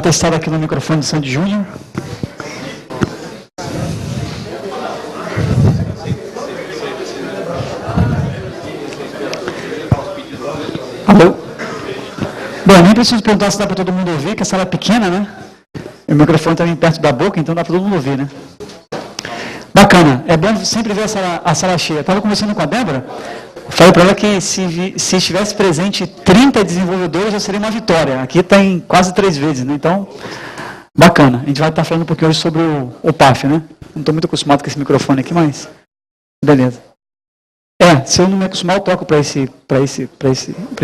testada aqui no microfone de Sandy Júnior. Alô? Bom, nem preciso perguntar se dá para todo mundo ouvir, que a sala é pequena, né? O microfone está bem perto da boca, então dá para todo mundo ouvir, né? Bacana, é bom sempre ver a sala cheia. Estava conversando com a Débora, falei para ela que se estivesse presente 30 desenvolvedores já seria uma vitória. Aqui tem quase 3 vezes, né? Então, bacana. A gente vai estar falando um pouquinho hoje sobre o PAF, né? Não estou muito acostumado com esse microfone aqui, mas beleza. Se eu não me acostumar, eu troco para esse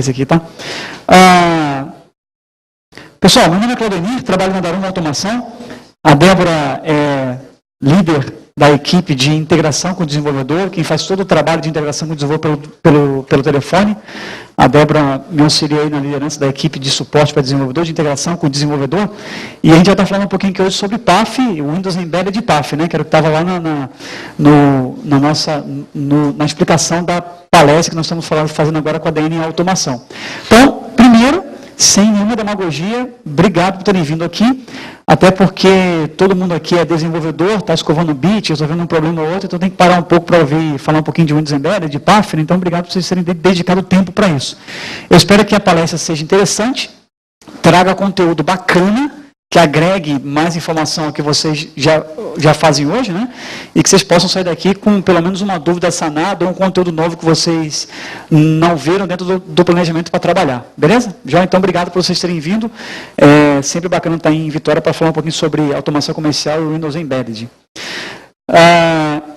aqui, tá? Pessoal, meu nome é Claudenir, trabalho na Daruma Automação. A Débora é líder da equipe de integração com o desenvolvedor, quem faz todo o trabalho de integração com o desenvolvedor pelo telefone. A Débora me auxilia aí na liderança da equipe de suporte para desenvolvedor, de integração com o desenvolvedor. E a gente vai estar falando um pouquinho aqui hoje sobre PAF, o Windows Embedded PAF, né? Que era o que estava lá na explicação da palestra que nós estamos fazendo agora com a DN Automação. Então, primeiro, sem nenhuma demagogia, obrigado por terem vindo aqui, até porque todo mundo aqui é desenvolvedor, está escovando bit, resolvendo um problema ou outro, então tem que parar um pouco para ouvir, falar um pouquinho de Windows Embedded, de PAF, então obrigado por vocês terem dedicado tempo para isso. Eu espero que a palestra seja interessante, traga conteúdo bacana, que agregue mais informação ao que vocês já fazem hoje, né? E que vocês possam sair daqui com pelo menos uma dúvida sanada ou um conteúdo novo que vocês não viram dentro do planejamento para trabalhar. Beleza? Já então, obrigado por vocês terem vindo. É sempre bacana estar em Vitória para falar um pouquinho sobre automação comercial e Windows Embedded.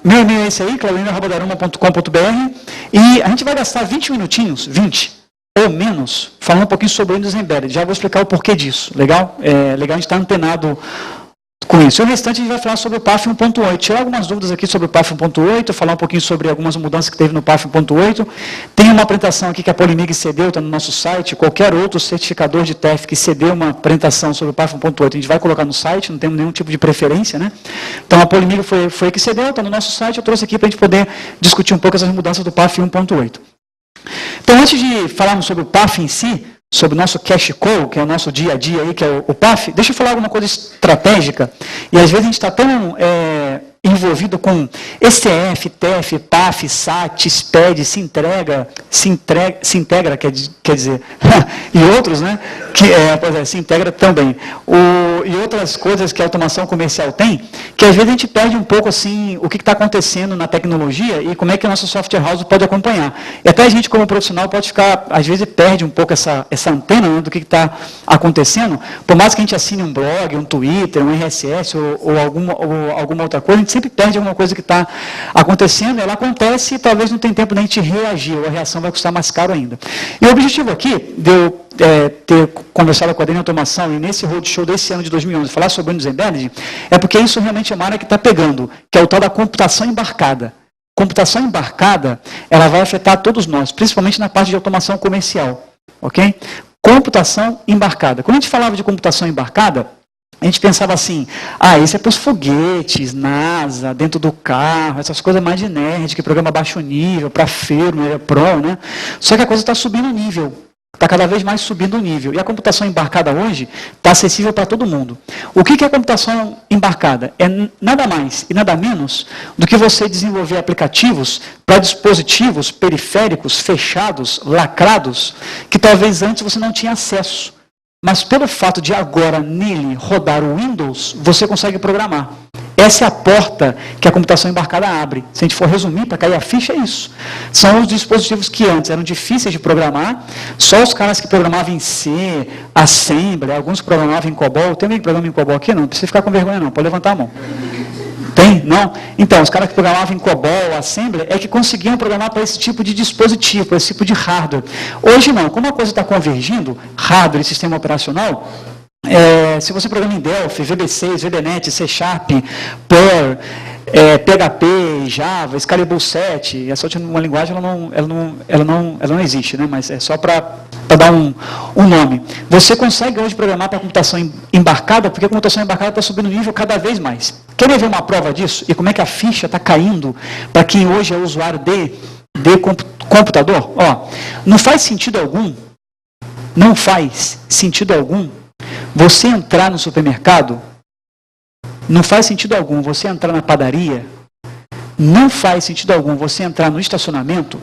Meu e-mail é esse aí, claudinho@daruma.com.br, e a gente vai gastar 20 minutinhos, 20 ou menos, falando um pouquinho sobre o Windows Embedded. Já vou explicar o porquê disso. Legal? É legal a gente estar antenado com isso. E o restante a gente vai falar sobre o PAF 1.8. Tirar algumas dúvidas aqui sobre o PAF 1.8, falar um pouquinho sobre algumas mudanças que teve no PAF 1.8. Tem uma apresentação aqui que a Polimig cedeu, está no nosso site. Qualquer outro certificador de TEF que cedeu uma apresentação sobre o PAF 1.8, a gente vai colocar no site, não temos nenhum tipo de preferência, né? Então a Polimig foi que cedeu, está no nosso site. Eu trouxe aqui para a gente poder discutir um pouco essas mudanças do PAF 1.8. Então, antes de falarmos sobre o PAF em si, sobre o nosso cash call, que é o nosso dia a dia aí, que é o PAF, deixa eu falar alguma coisa estratégica, e às vezes a gente está tão envolvido com ECF, TEF, PAF, SAT, SPED, se integra, quer dizer, e outros, né? Se integra também. E outras coisas que a automação comercial tem, que às vezes a gente perde um pouco assim, o que está acontecendo na tecnologia e como é que a nossa software house pode acompanhar. E até a gente, como profissional, pode ficar, às vezes perde um pouco essa antena, né, do que está acontecendo. Por mais que a gente assine um blog, um Twitter, um RSS ou alguma outra coisa, a gente sempre perde alguma coisa que está acontecendo, ela acontece e talvez não tenha tempo de a gente reagir, ou a reação vai custar mais caro ainda. E o objetivo aqui, de eu ter conversado com a DN Automação e nesse roadshow desse ano de 2011, falar sobre o Windows Embedded, é porque isso realmente é uma área que está pegando, que é o tal da computação embarcada. Computação embarcada, ela vai afetar todos nós, principalmente na parte de automação comercial. Ok? Computação embarcada. Quando a gente falava de computação embarcada, a gente pensava assim, isso é para os foguetes, NASA, dentro do carro, essas coisas mais de nerd, que programa baixo nível, para firmware, Pro, né? Só que a coisa está subindo o nível. Está cada vez mais subindo o nível. E a computação embarcada hoje está acessível para todo mundo. O que é a computação embarcada? É nada mais e nada menos do que você desenvolver aplicativos para dispositivos periféricos fechados, lacrados, que talvez antes você não tinha acesso. Mas pelo fato de agora nele rodar o Windows, você consegue programar. Essa é a porta que a computação embarcada abre. Se a gente for resumir, para cair a ficha, é isso. São os dispositivos que antes eram difíceis de programar, só os caras que programavam em C, Assembly, alguns que programavam em COBOL. Tem alguém que programa em COBOL aqui? Não precisa ficar com vergonha não, pode levantar a mão. Tem? Não? Então, os caras que programavam em COBOL, Assembly, é que conseguiam programar para esse tipo de dispositivo, para esse tipo de hardware. Hoje não, como a coisa está convergindo, hardware e sistema operacional, se você programa em Delphi, VB6, VBNet, C Sharp, Perl, PHP, Java, Excalibur 7, essa última linguagem ela não existe, né? Mas é só para dar um nome. Você consegue hoje programar para computação embarcada, porque a computação embarcada está subindo nível cada vez mais. Querem ver uma prova disso? E como é que a ficha está caindo para quem hoje é usuário de computador? Não faz sentido algum Você entrar no supermercado, não faz sentido algum. Você entrar na padaria, não faz sentido algum. Você entrar no estacionamento,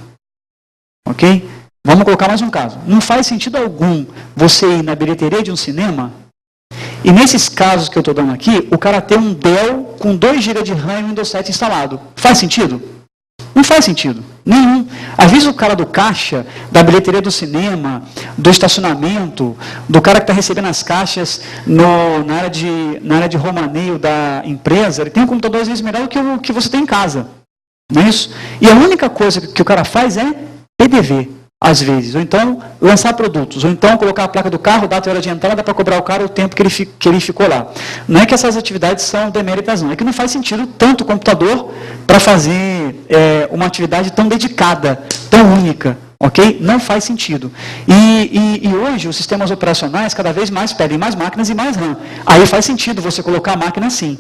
ok? Vamos colocar mais um caso. Não faz sentido algum você ir na bilheteria de um cinema, e nesses casos que eu estou dando aqui, o cara tem um Dell com 2 GB de RAM e Windows 7 instalado. Faz sentido? Não faz sentido nenhum. Às vezes o cara do caixa, da bilheteria do cinema, do estacionamento, do cara que está recebendo as caixas na área de romaneio da empresa, ele tem um computador às vezes melhor do que o que você tem em casa. Não é isso? E a única coisa que o cara faz é PDV, às vezes. Ou então lançar produtos. Ou então colocar a placa do carro, data e hora de entrada para cobrar o cara o tempo que ele ficou lá. Não é que essas atividades são deméritas, não. É que não faz sentido tanto o computador para fazer uma atividade tão dedicada, tão única. Ok? Não faz sentido. E hoje os sistemas operacionais cada vez mais pedem mais máquinas e mais RAM. Aí faz sentido você colocar a máquina assim.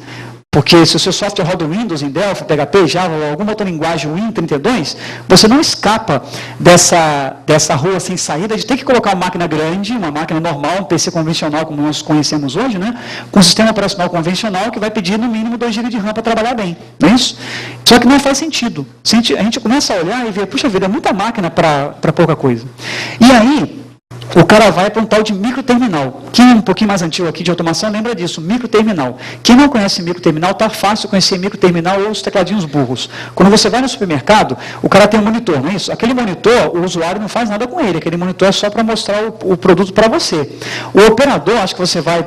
Porque se o seu software roda Windows em Delphi, PHP, Java ou alguma outra linguagem Win32, você não escapa dessa rua sem saída de ter que colocar uma máquina grande, uma máquina normal, um PC convencional como nós conhecemos hoje, né? Com um sistema operacional convencional que vai pedir no mínimo 2 GB de RAM para trabalhar bem. Não é isso? Só que não faz sentido. A gente começa a olhar e ver, puxa vida, é muita máquina para pouca coisa. E aí, o cara vai para um tal de microterminal. Quem é um pouquinho mais antigo aqui de automação lembra disso, microterminal. Quem não conhece microterminal, está fácil conhecer microterminal ou os tecladinhos burros. Quando você vai no supermercado, o cara tem um monitor, não é isso? Aquele monitor, o usuário não faz nada com ele, aquele monitor é só para mostrar o produto para você. O operador, acho que você vai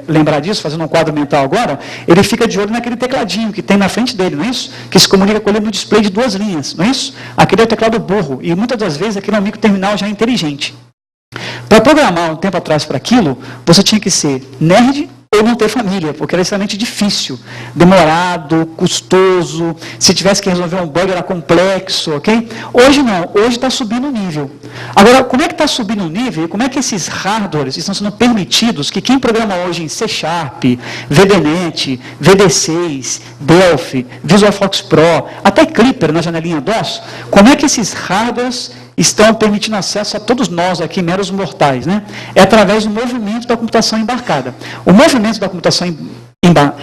lembrar disso, fazendo um quadro mental agora, ele fica de olho naquele tecladinho que tem na frente dele, não é isso? Que se comunica com ele no display de 2 linhas, não é isso? Aquele é o teclado burro, e muitas das vezes aquele é um microterminal já inteligente. Para programar um tempo atrás para aquilo, você tinha que ser nerd ou não ter família, porque era extremamente difícil, demorado, custoso, se tivesse que resolver um bug era complexo, ok? Hoje não, hoje está subindo o nível. Agora, como é que está subindo o nível? Como é que esses hardwares estão sendo permitidos que quem programa hoje em C#, VBNet, VB6, Delphi, VisualFox Pro, até Clipper na janelinha DOS, como é que esses hardwares estão permitindo acesso a todos nós aqui, meros mortais, né? É através do movimento da computação embarcada. O movimento da computação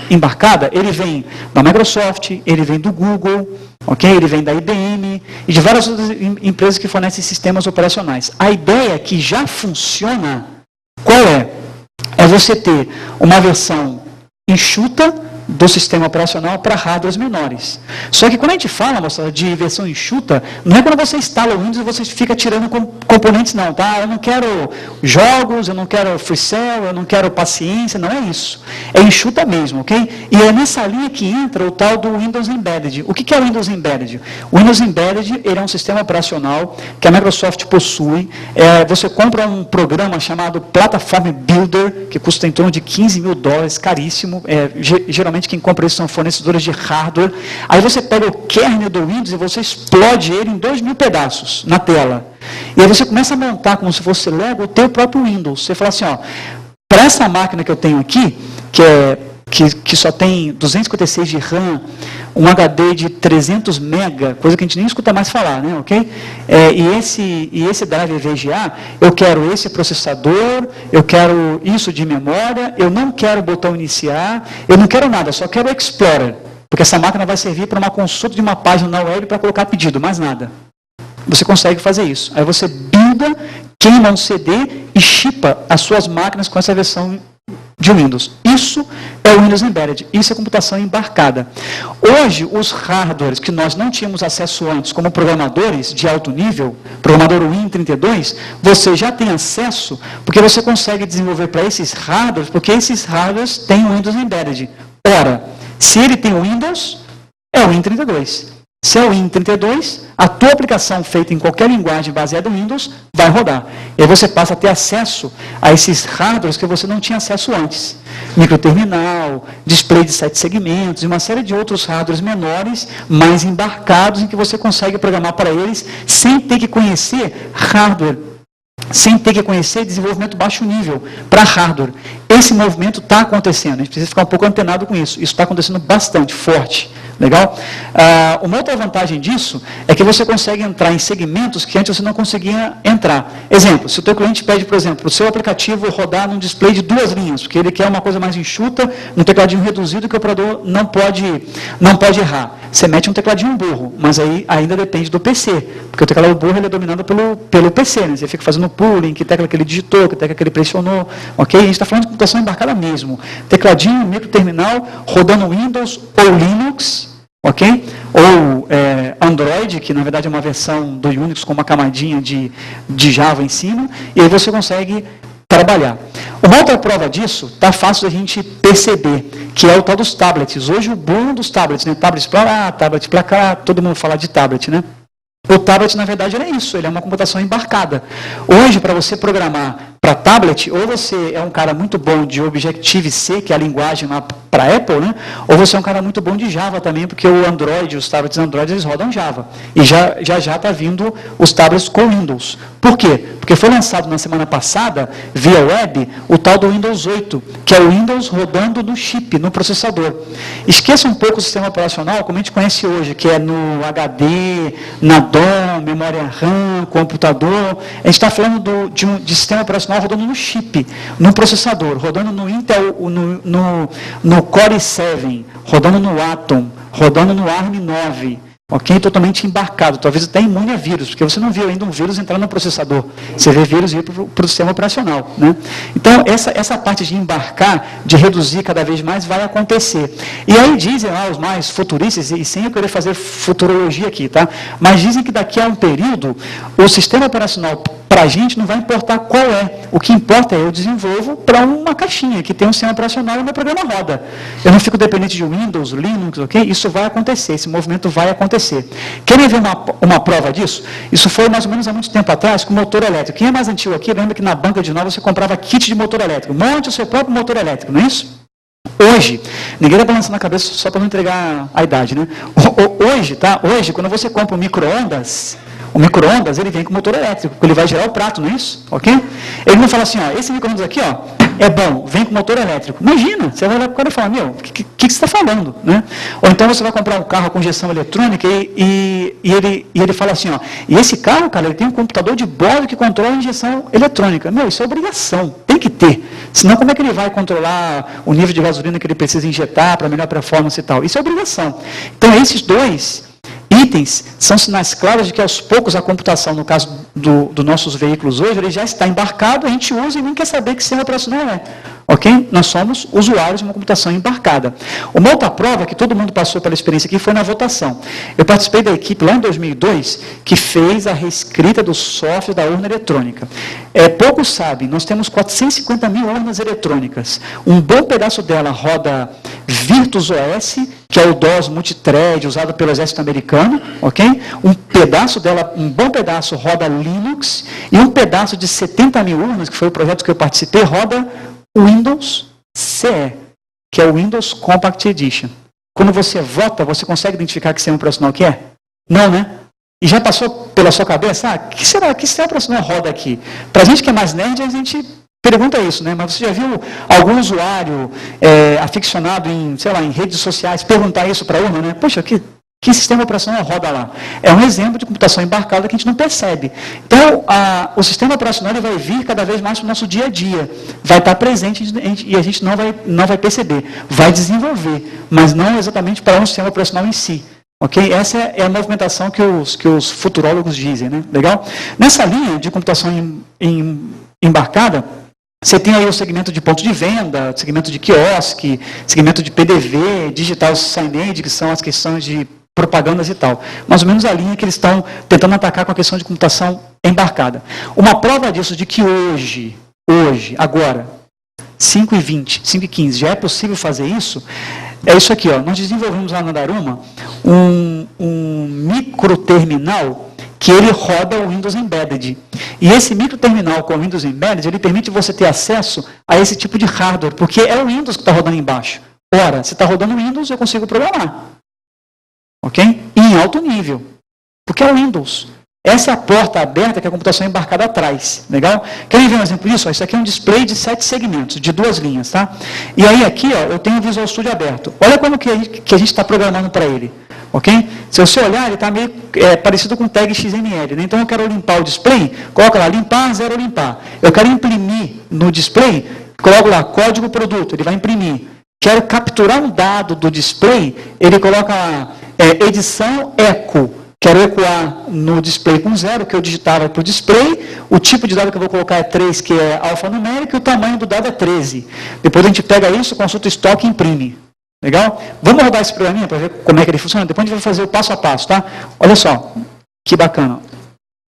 embarcada, ele vem da Microsoft, ele vem do Google, ok? Ele vem da IBM e de várias outras empresas que fornecem sistemas operacionais. A ideia que já funciona, qual é? É você ter uma versão enxuta do sistema operacional para hardwares menores. Só que quando a gente fala, moçada, de versão enxuta, não é quando você instala o Windows e você fica tirando componentes, não, tá? Eu não quero jogos, eu não quero FreeCell, eu não quero paciência, não é isso. É enxuta mesmo, ok? E é nessa linha que entra o tal do Windows Embedded. O que é o Windows Embedded? O Windows Embedded ele é um sistema operacional que a Microsoft possui. Você compra um programa chamado Platform Builder, que custa em torno de $15 mil, caríssimo, geralmente quem compra isso são fornecedores de hardware. Aí você pega o kernel do Windows e você explode ele em 2.000 pedaços na tela. E aí você começa a montar como se fosse Lego o teu próprio Windows. Você fala assim, ó, para essa máquina que eu tenho aqui, que só tem 256 de RAM, um HD de 300 MB, coisa que a gente nem escuta mais falar, né, ok? E esse drive VGA, eu quero esse processador, eu quero isso de memória, eu não quero botão iniciar, eu não quero nada, só quero o Explorer, porque essa máquina vai servir para uma consulta de uma página na web para colocar pedido, mais nada. Você consegue fazer isso. Aí você builda, queima um CD e chipa as suas máquinas com essa versão de Windows. Isso é o Windows Embedded, isso é computação embarcada. Hoje, os hardwares que nós não tínhamos acesso antes, como programadores de alto nível, programador Win32, você já tem acesso, porque você consegue desenvolver para esses hardwares, porque esses hardwares têm o Windows Embedded. Ora, se ele tem o Windows, é o Win32. Se é o Win32, a tua aplicação feita em qualquer linguagem baseada em Windows vai rodar. E aí você passa a ter acesso a esses hardwares que você não tinha acesso antes. Microterminal, display de 7 segmentos e uma série de outros hardwares menores, mais embarcados, em que você consegue programar para eles sem ter que conhecer hardware, sem ter que conhecer desenvolvimento baixo nível para hardware. Esse movimento está acontecendo, a gente precisa ficar um pouco antenado com isso. Isso está acontecendo bastante, forte. Legal? Uma outra vantagem disso é que você consegue entrar em segmentos que antes você não conseguia entrar. Exemplo, se o teu cliente pede, por exemplo, o seu aplicativo rodar num display de 2 linhas, porque ele quer uma coisa mais enxuta, um tecladinho reduzido que o operador não pode errar. Você mete um tecladinho burro, mas aí ainda depende do PC, porque o teclado burro ele é dominado pelo PC, né? Você fica fazendo pooling, que tecla que ele digitou, que tecla que ele pressionou, ok? A gente está falando de computação embarcada mesmo. Tecladinho, microterminal, rodando Windows ou Linux, ok? Ou Android, que na verdade é uma versão do Unix com uma camadinha de Java em cima, e aí você consegue trabalhar. Uma outra prova disso, está fácil da gente perceber, que é o tal dos tablets. Hoje o boom dos tablets, né? Tablets para lá, tablet para cá, todo mundo fala de tablet, né? O tablet, na verdade, é isso, ele é uma computação embarcada. Hoje, para você programar para tablet, ou você é um cara muito bom de Objective-C, que é a linguagem lá para Apple, né? Ou você é um cara muito bom de Java também, porque o Android, os tablets Android, eles rodam Java. E já está vindo os tablets com Windows. Por quê? Porque foi lançado na semana passada, via web, o tal do Windows 8, que é o Windows rodando no chip, no processador. Esqueça um pouco o sistema operacional, como a gente conhece hoje, que é no HD, na DOM, memória RAM, computador. A gente está falando de sistema operacional rodando no chip, no processador, rodando no Intel, no Core i7, rodando no Atom, rodando no ARM9. Ok? Totalmente embarcado, talvez até imune a vírus, porque você não viu ainda um vírus entrar no processador, você vê vírus ir para o sistema operacional. Né? Então, essa parte de embarcar, de reduzir cada vez mais, vai acontecer. E aí dizem lá os mais futuristas, e sem eu querer fazer futurologia aqui, tá? Mas dizem que daqui a um período, o sistema operacional para a gente não vai importar qual é. O que importa é eu desenvolvo para uma caixinha que tem um sistema operacional e o meu programa roda. Eu não fico dependente de Windows, Linux, ok? Isso vai acontecer, esse movimento vai acontecer. Querem ver uma prova disso? Isso foi mais ou menos há muito tempo atrás com motor elétrico. Quem é mais antigo aqui, lembra que na banca de nova você comprava kit de motor elétrico. Monte o seu próprio motor elétrico, não é isso? Hoje, ninguém está balançando a cabeça só para não entregar a idade, né? Hoje, tá? Hoje, quando você compra um micro-ondas, o micro-ondas, ele vem com motor elétrico, porque ele vai gerar o prato, não é isso? Ok? Ele não fala assim, ó, esse micro-ondas aqui, ó, é bom, vem com motor elétrico. Imagina, você vai lá para o cara e fala, meu, o que você está falando? Né? Ou então você vai comprar um carro com injeção eletrônica e ele fala assim, ó, e esse carro, cara, ele tem um computador de bordo que controla a injeção eletrônica. Meu, isso é obrigação, tem que ter. Senão, como é que ele vai controlar o nível de gasolina que ele precisa injetar para melhor performance e tal? Isso é obrigação. Então, esses dois itens são sinais claros de que aos poucos a computação, no caso dos nossos veículos hoje, ele já está embarcado, a gente usa e nem quer saber que sistema operacional é. Ok? Nós somos usuários de uma computação embarcada. Uma outra prova que todo mundo passou pela experiência aqui foi na votação. Eu participei da equipe lá em 2002 que fez a reescrita do software da urna eletrônica. Poucos sabem, nós temos 450 mil urnas eletrônicas. Um bom pedaço dela roda Virtus OS, que é o DOS multithread usado pelo exército americano, ok? Um bom pedaço roda Linux, e um pedaço de 70 mil urnas, que foi o projeto que eu participei, roda Windows CE, que é o Windows Compact Edition. Quando você vota, você consegue identificar que sistema operacional que é? Não, né? E já passou pela sua cabeça, que sistema operacional roda aqui? Para a gente que é mais nerd, a gente pergunta isso, né? Mas você já viu algum usuário aficionado em redes sociais perguntar isso para a urna, né? Poxa, que sistema operacional roda lá? É um exemplo de computação embarcada que a gente não percebe. Então, o sistema operacional ele vai vir cada vez mais para o nosso dia a dia. Vai estar presente e a gente não vai perceber. Vai desenvolver, mas não exatamente para um sistema operacional em si. Ok? Essa é a movimentação que os futurólogos dizem, né? Legal? Nessa linha de computação embarcada, você tem aí o segmento de ponto de venda, segmento de quiosque, segmento de PDV, digital signage, que são as questões de propagandas e tal. Mais ou menos a linha que eles estão tentando atacar com a questão de computação embarcada. Uma prova disso de que hoje, agora, 5h20, 5h15, já é possível fazer isso, é isso aqui, ó. Nós desenvolvemos lá na Daruma um microterminal que ele roda o Windows Embedded. E esse microterminal com o Windows Embedded, ele permite você ter acesso a esse tipo de hardware, porque é o Windows que está rodando embaixo. Ora, se está rodando Windows, eu consigo programar. Ok? E em alto nível. Porque é o Windows. Essa é a porta aberta que a computação embarcada traz, legal? Querem ver um exemplo disso? Ó, isso aqui é um display de 7 segmentos, de 2 linhas, tá? E aí aqui, ó, eu tenho o Visual Studio aberto. Olha como que a gente está programando para ele, ok? Se você olhar, ele está meio parecido com o tag XML, né? Então eu quero limpar o display, coloca lá, limpar, zero limpar. Eu quero imprimir no display, coloco lá, código produto, ele vai imprimir. Quero capturar um dado do display, ele coloca lá, edição eco. Quero ecoar no display com 0, que eu digitava para o display, o tipo de dado que eu vou colocar é 3, que é alfanumérico, e o tamanho do dado é 13. Depois a gente pega isso, consulta o estoque e imprime. Legal? Vamos rodar esse programinha para ver como é que ele funciona? Depois a gente vai fazer o passo a passo, tá? Olha só, que bacana.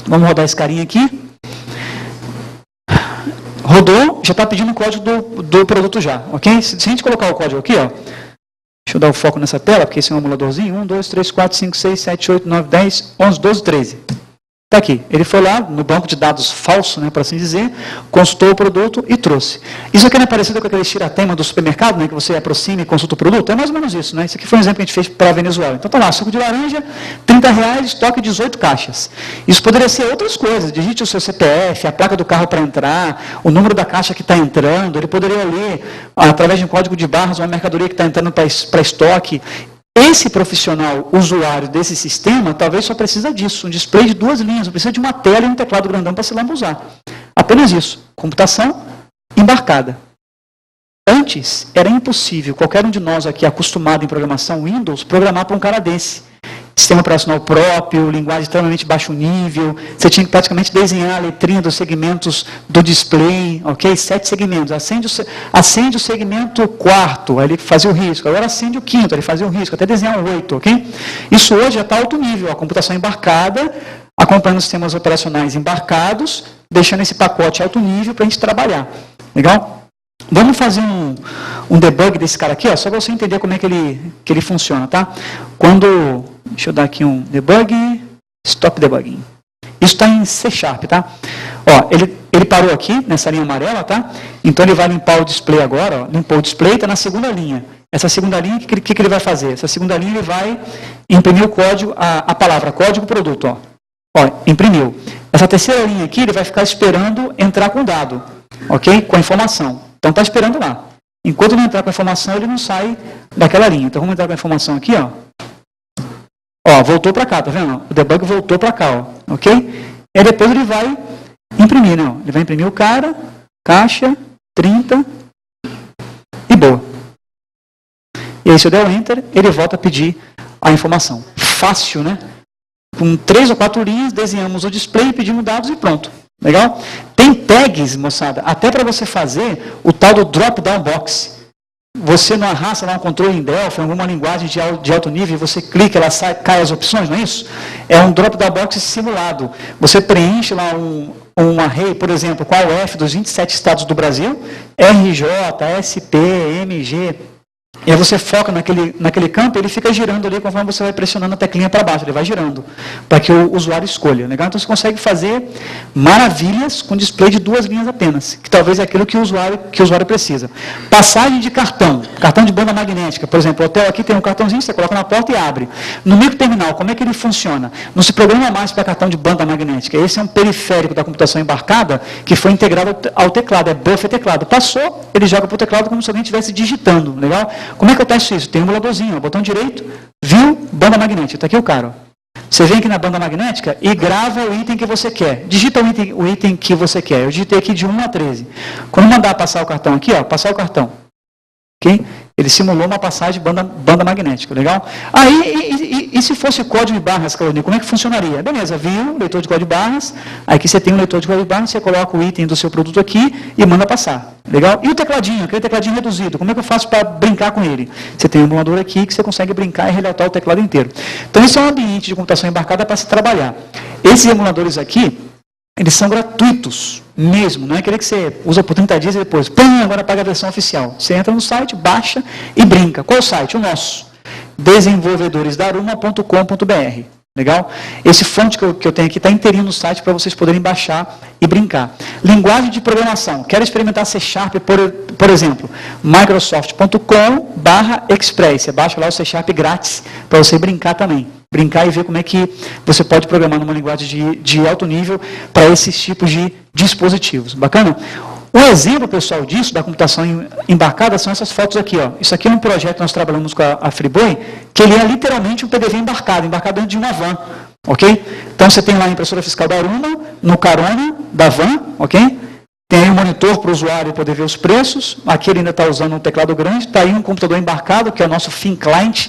Vamos rodar esse carinha aqui. Rodou, já está pedindo o código do produto já, ok? Se a gente colocar o código aqui, ó, deixa eu dar o foco nessa tela, porque esse é um emuladorzinho. 1, 2, 3, 4, 5, 6, 7, 8, 9, 10, 11, 12, 13. Está aqui. Ele foi lá no banco de dados falso, né, por assim dizer, consultou o produto e trouxe. Isso aqui não é parecido com aquele tiratema do supermercado, né, que você aproxima e consulta o produto? É mais ou menos isso, né? Isso aqui foi um exemplo que a gente fez para a Venezuela. Então, está lá, suco de laranja, R$30, estoque 18 caixas. Isso poderia ser outras coisas. Digite o seu CPF, a placa do carro para entrar, o número da caixa que está entrando. Ele poderia ler, através de um código de barras, uma mercadoria que está entrando para estoque. Esse profissional usuário desse sistema talvez só precisa disso, um display de 2 linhas, não precisa de uma tela e um teclado grandão para se lambuzar. Apenas isso, computação embarcada. Antes, era impossível qualquer um de nós aqui acostumado em programação Windows programar para um cara desse. Sistema operacional próprio, linguagem extremamente baixo nível, você tinha que praticamente desenhar a letrinha dos segmentos do display, ok? 7 segmentos, acende o segmento 4, aí ele fazia o risco, agora acende o 5º, ele fazia o risco, até desenhar o 8, ok? Isso hoje já está alto nível, a computação embarcada, acompanhando os sistemas operacionais embarcados, deixando esse pacote alto nível para a gente trabalhar, legal? Vamos fazer um debug desse cara aqui, ó, só para você entender como é que ele funciona, tá? Deixa eu dar aqui um debug, stop debugging. Isso está em C#, tá? Ó, ele parou aqui, nessa linha amarela, tá? Então ele vai limpar o display agora, ó, limpou o display, está na segunda linha. Essa segunda linha, o que ele vai fazer? Essa segunda linha ele vai imprimir o código, a palavra código produto, ó. Ó, imprimiu. Essa terceira linha aqui, ele vai ficar esperando entrar com o dado, ok? Com a informação. Então está esperando lá. Enquanto não entrar com a informação, ele não sai daquela linha. Então vamos entrar com a informação aqui, ó. Ó, voltou para cá, tá vendo? O debug voltou para cá, ó, ok? E depois ele vai imprimir, né? Ele vai imprimir o cara, caixa, 30 e boa. E aí se eu der o Enter, ele volta a pedir a informação. Fácil, né? Com 3 ou 4 linhas, desenhamos o display, pedimos dados e pronto. Legal? Tem tags, moçada, até para você fazer o tal do drop-down box. Você não arrasta lá um controle em Delphi, alguma linguagem de alto nível, e você clica, ela cai as opções, não é isso? É um drop-down box simulado. Você preenche lá um array, por exemplo, qual é o F dos 27 estados do Brasil, RJ, SP, MG, e aí você foca naquele campo, ele fica girando ali conforme você vai pressionando a teclinha para baixo, ele vai girando, para que o usuário escolha. Legal? Então você consegue fazer maravilhas com display de 2 linhas apenas, que talvez é aquilo que o usuário precisa. Passagem de cartão de banda magnética, por exemplo, o hotel aqui tem um cartãozinho, você coloca na porta e abre. No microterminal, como é que ele funciona? Não se programa mais para cartão de banda magnética, esse é um periférico da computação embarcada que foi integrado ao teclado, é buffer teclado. Passou, ele joga para o teclado como se alguém estivesse digitando, legal? Como é que eu testo isso? Tem um emuladorzinho, ó, botão direito, viu, banda magnética, está aqui o cara. Ó. Você vem aqui na banda magnética e grava o item que você quer. Digita o item que você quer. Eu digitei aqui de 1 a 13. Quando mandar passar o cartão aqui, ó, passar o cartão. Ok? Ele simulou uma passagem de banda magnética, legal? Aí, e se fosse código de barras, Claudinho, como é que funcionaria? Beleza, viu, leitor de código de barras, aí aqui você tem um leitor de código de barras, você coloca o item do seu produto aqui e manda passar, legal? E o tecladinho, aquele tecladinho reduzido, como é que eu faço para brincar com ele? Você tem um emulador aqui que você consegue brincar e relatar o teclado inteiro. Então, esse é um ambiente de computação embarcada para se trabalhar. Esses emuladores aqui, eles são gratuitos mesmo, não é aquele que você usa por 30 dias e depois, pum, agora paga a versão oficial. Você entra no site, baixa e brinca. Qual é o site? O nosso, desenvolvedoresdaruma.com.br. Legal? Esse fonte que eu tenho aqui está inteirinho no site para vocês poderem baixar e brincar. Linguagem de programação. Quero experimentar C#, por exemplo, microsoft.com/express. Você baixa lá o C# grátis para você brincar também. brincar e ver como é que você pode programar numa linguagem de alto nível para esses tipos de dispositivos. Bacana? Um exemplo, pessoal, disso, da computação embarcada, são essas fotos aqui. Ó. Isso aqui é um projeto que nós trabalhamos com a Friboi, que ele é literalmente um PDV embarcado dentro de uma van. Ok? Então, você tem lá a impressora fiscal da Aruma, no carona da van, ok? Tem aí um monitor para o usuário poder ver os preços. Aqui ele ainda está usando um teclado grande. Está aí um computador embarcado, que é o nosso Thin Client,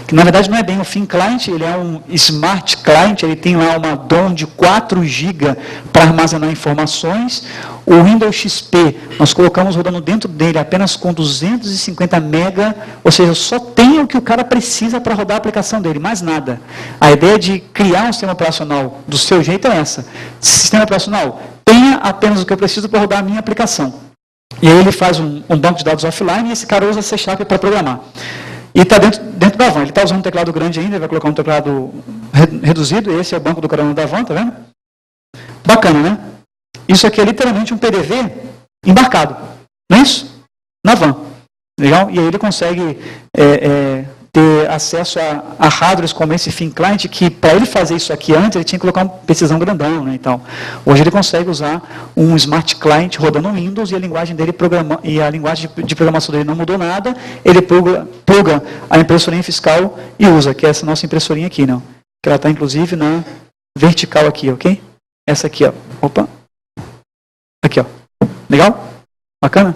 que na verdade não é bem um Thin Client, ele é um Smart Client, ele tem lá uma DOM de 4 GB para armazenar informações. O Windows XP, nós colocamos rodando dentro dele apenas com 250 MB, ou seja, só tem o que o cara precisa para rodar a aplicação dele, mais nada. A ideia de criar um sistema operacional do seu jeito é essa. Sistema operacional, tenha apenas o que eu preciso para rodar a minha aplicação. E aí ele faz um banco de dados offline e esse cara usa C# para programar. E está dentro da van. Ele está usando um teclado grande ainda, ele vai colocar um teclado reduzido. Esse é o banco do carona da van, tá vendo? Bacana, né? Isso aqui é literalmente um PDV embarcado. Não é isso? Na van. Legal? E aí ele consegue ter acesso a hardwares como esse Thin Client, que para ele fazer isso aqui antes, ele tinha que colocar uma precisão grandão, né, e tal. Hoje ele consegue usar um Smart Client rodando Windows e a linguagem dele a linguagem de programação dele não mudou nada, ele pluga a impressorinha fiscal e usa, que é essa nossa impressorinha aqui, não. Que ela está inclusive na vertical aqui, ok? Essa aqui, ó. Opa. Aqui, ó. Legal? Bacana?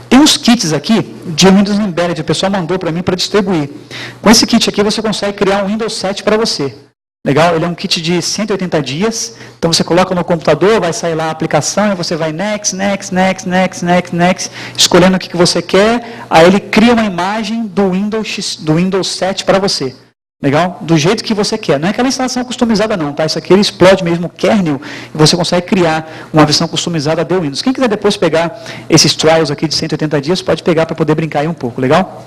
Tem uns kits aqui de Windows Embedded, o pessoal mandou para mim para distribuir. Com esse kit aqui você consegue criar um Windows 7 para você. Legal? Ele é um kit de 180 dias, então você coloca no computador, vai sair lá a aplicação, e você vai next, escolhendo o que você quer, aí ele cria uma imagem do Windows 7 para você. Legal? Do jeito que você quer. Não é aquela instalação customizada não, tá? Isso aqui ele explode mesmo o kernel e você consegue criar uma versão customizada do Windows. Quem quiser depois pegar esses trials aqui de 180 dias, pode pegar para poder brincar aí um pouco, legal?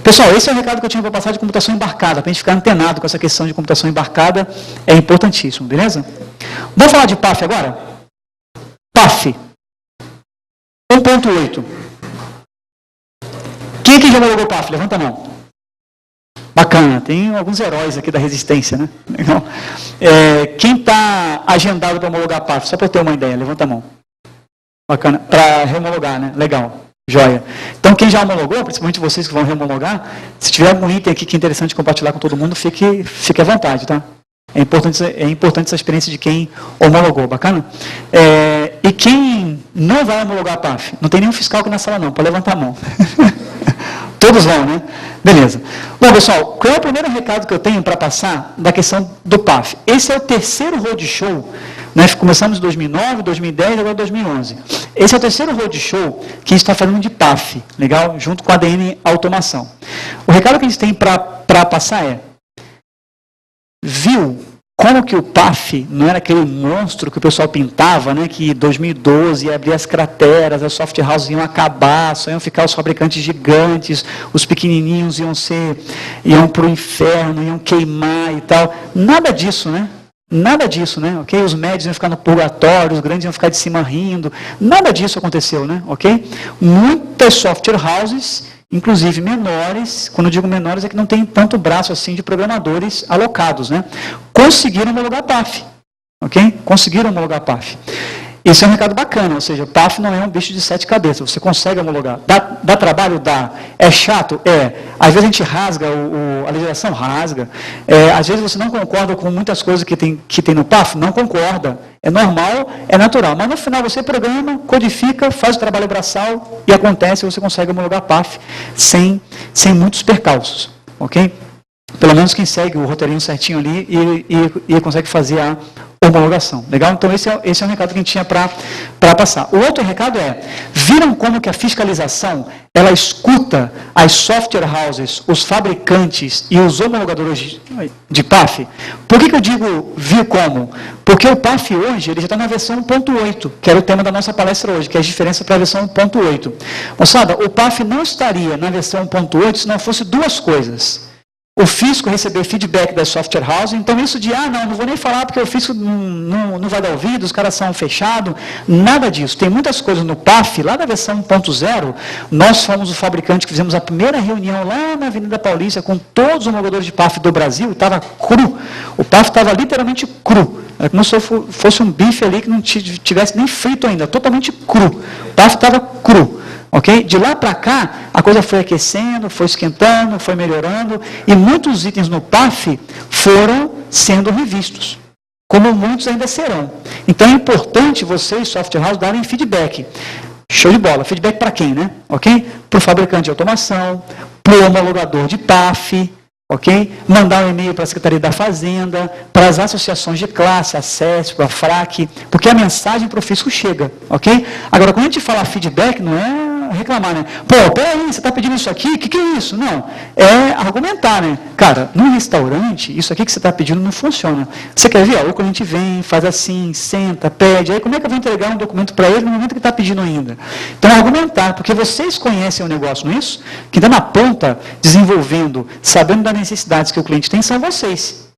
Pessoal, esse é o recado que eu tinha para passar de computação embarcada, para a gente ficar antenado com essa questão de computação embarcada, é importantíssimo, beleza? Vamos falar de PAF agora? PAF 1.8. Quem aqui já homologou PAF? Levanta a mão. Bacana, tem alguns heróis aqui da resistência, né? Legal. Quem está agendado para homologar a PAF? Só para eu ter uma ideia, levanta a mão. Bacana, para reomologar, né? Legal, joia. Então, quem já homologou, principalmente vocês que vão reomologar, se tiver algum item aqui que é interessante compartilhar com todo mundo, fique à vontade, tá? É importante essa experiência de quem homologou, bacana? E quem não vai homologar a PAF? Não tem nenhum fiscal aqui na sala não, para levantar a mão. Todos vão, né? Beleza. Bom, pessoal, qual é o primeiro recado que eu tenho para passar da questão do PAF? Esse é o terceiro roadshow, né? Começamos em 2009, 2010, agora 2011. Esse é o terceiro roadshow que a gente está falando de PAF, legal? Junto com a ADN Automação. O recado que a gente tem para passar é, viu como que o PAF não era aquele monstro que o pessoal pintava, né, que em 2012 ia abrir as crateras, as soft houses iam acabar, só iam ficar os fabricantes gigantes, os pequenininhos iam para o inferno, iam queimar e tal. Nada disso, né? Nada disso, né? Ok? Os médios iam ficar no purgatório, os grandes iam ficar de cima rindo. Nada disso aconteceu, né? Ok? Muitas software houses, inclusive menores, quando eu digo menores é que não tem tanto braço assim de programadores alocados, né? Conseguiram homologar PAF, ok? Conseguiram homologar PAF. Esse é um recado bacana, ou seja, PAF não é um bicho de 7 cabeças, você consegue homologar. Dá trabalho? Dá. É chato? É. Às vezes a gente rasga, a legislação rasga. Às vezes você não concorda com muitas coisas que tem no PAF? Não concorda. É normal, é natural. Mas no final você programa, codifica, faz o trabalho braçal e acontece, você consegue homologar PAF sem muitos percalços. Ok? Pelo menos quem segue o roteirinho certinho ali e consegue fazer a homologação. Legal? Então esse é um recado que a gente tinha para passar. O outro recado viram como que a fiscalização, ela escuta as software houses, os fabricantes e os homologadores de PAF? Por que eu digo viu como? Porque o PAF hoje, ele já está na versão 1.8, que era o tema da nossa palestra hoje, que é a diferença para a versão 1.8. Moçada, o PAF não estaria na versão 1.8 se não fosse duas coisas. o fisco receber feedback da software house, então isso de, não vou nem falar porque o fisco não vai dar ouvido, os caras são fechados, nada disso. Tem muitas coisas no PAF, lá da versão 1.0, nós fomos o fabricante que fizemos a primeira reunião lá na Avenida Paulista com todos os homologadores de PAF do Brasil, e estava cru. O PAF estava literalmente cru. É como se fosse um bife ali que não tivesse nem frito ainda, totalmente cru. O PAF estava cru. Okay? De lá para cá, a coisa foi aquecendo, foi esquentando, foi melhorando, e muitos itens no PAF foram sendo revistos, como muitos ainda serão. Então é importante vocês, software house, darem feedback. Show de bola. Feedback para quem, né? Ok? Para o fabricante de automação, para o homologador de PAF, ok? Mandar um e-mail para a Secretaria da Fazenda, para as associações de classe, a SESP, a FRAC, porque a mensagem para o fisco chega, ok? Agora, quando a gente fala feedback, não é reclamar, né? Pô, peraí, você está pedindo isso aqui? O que é isso? Não, é argumentar, né? Cara, num restaurante, isso aqui que você está pedindo não funciona. Você quer ver? O cliente vem, faz assim, senta, pede, aí como é que eu vou entregar um documento para ele no momento que está pedindo ainda? Então, argumentar, porque vocês conhecem o negócio, não é isso? Quem está na ponta, desenvolvendo, sabendo das necessidades que o cliente tem, são vocês.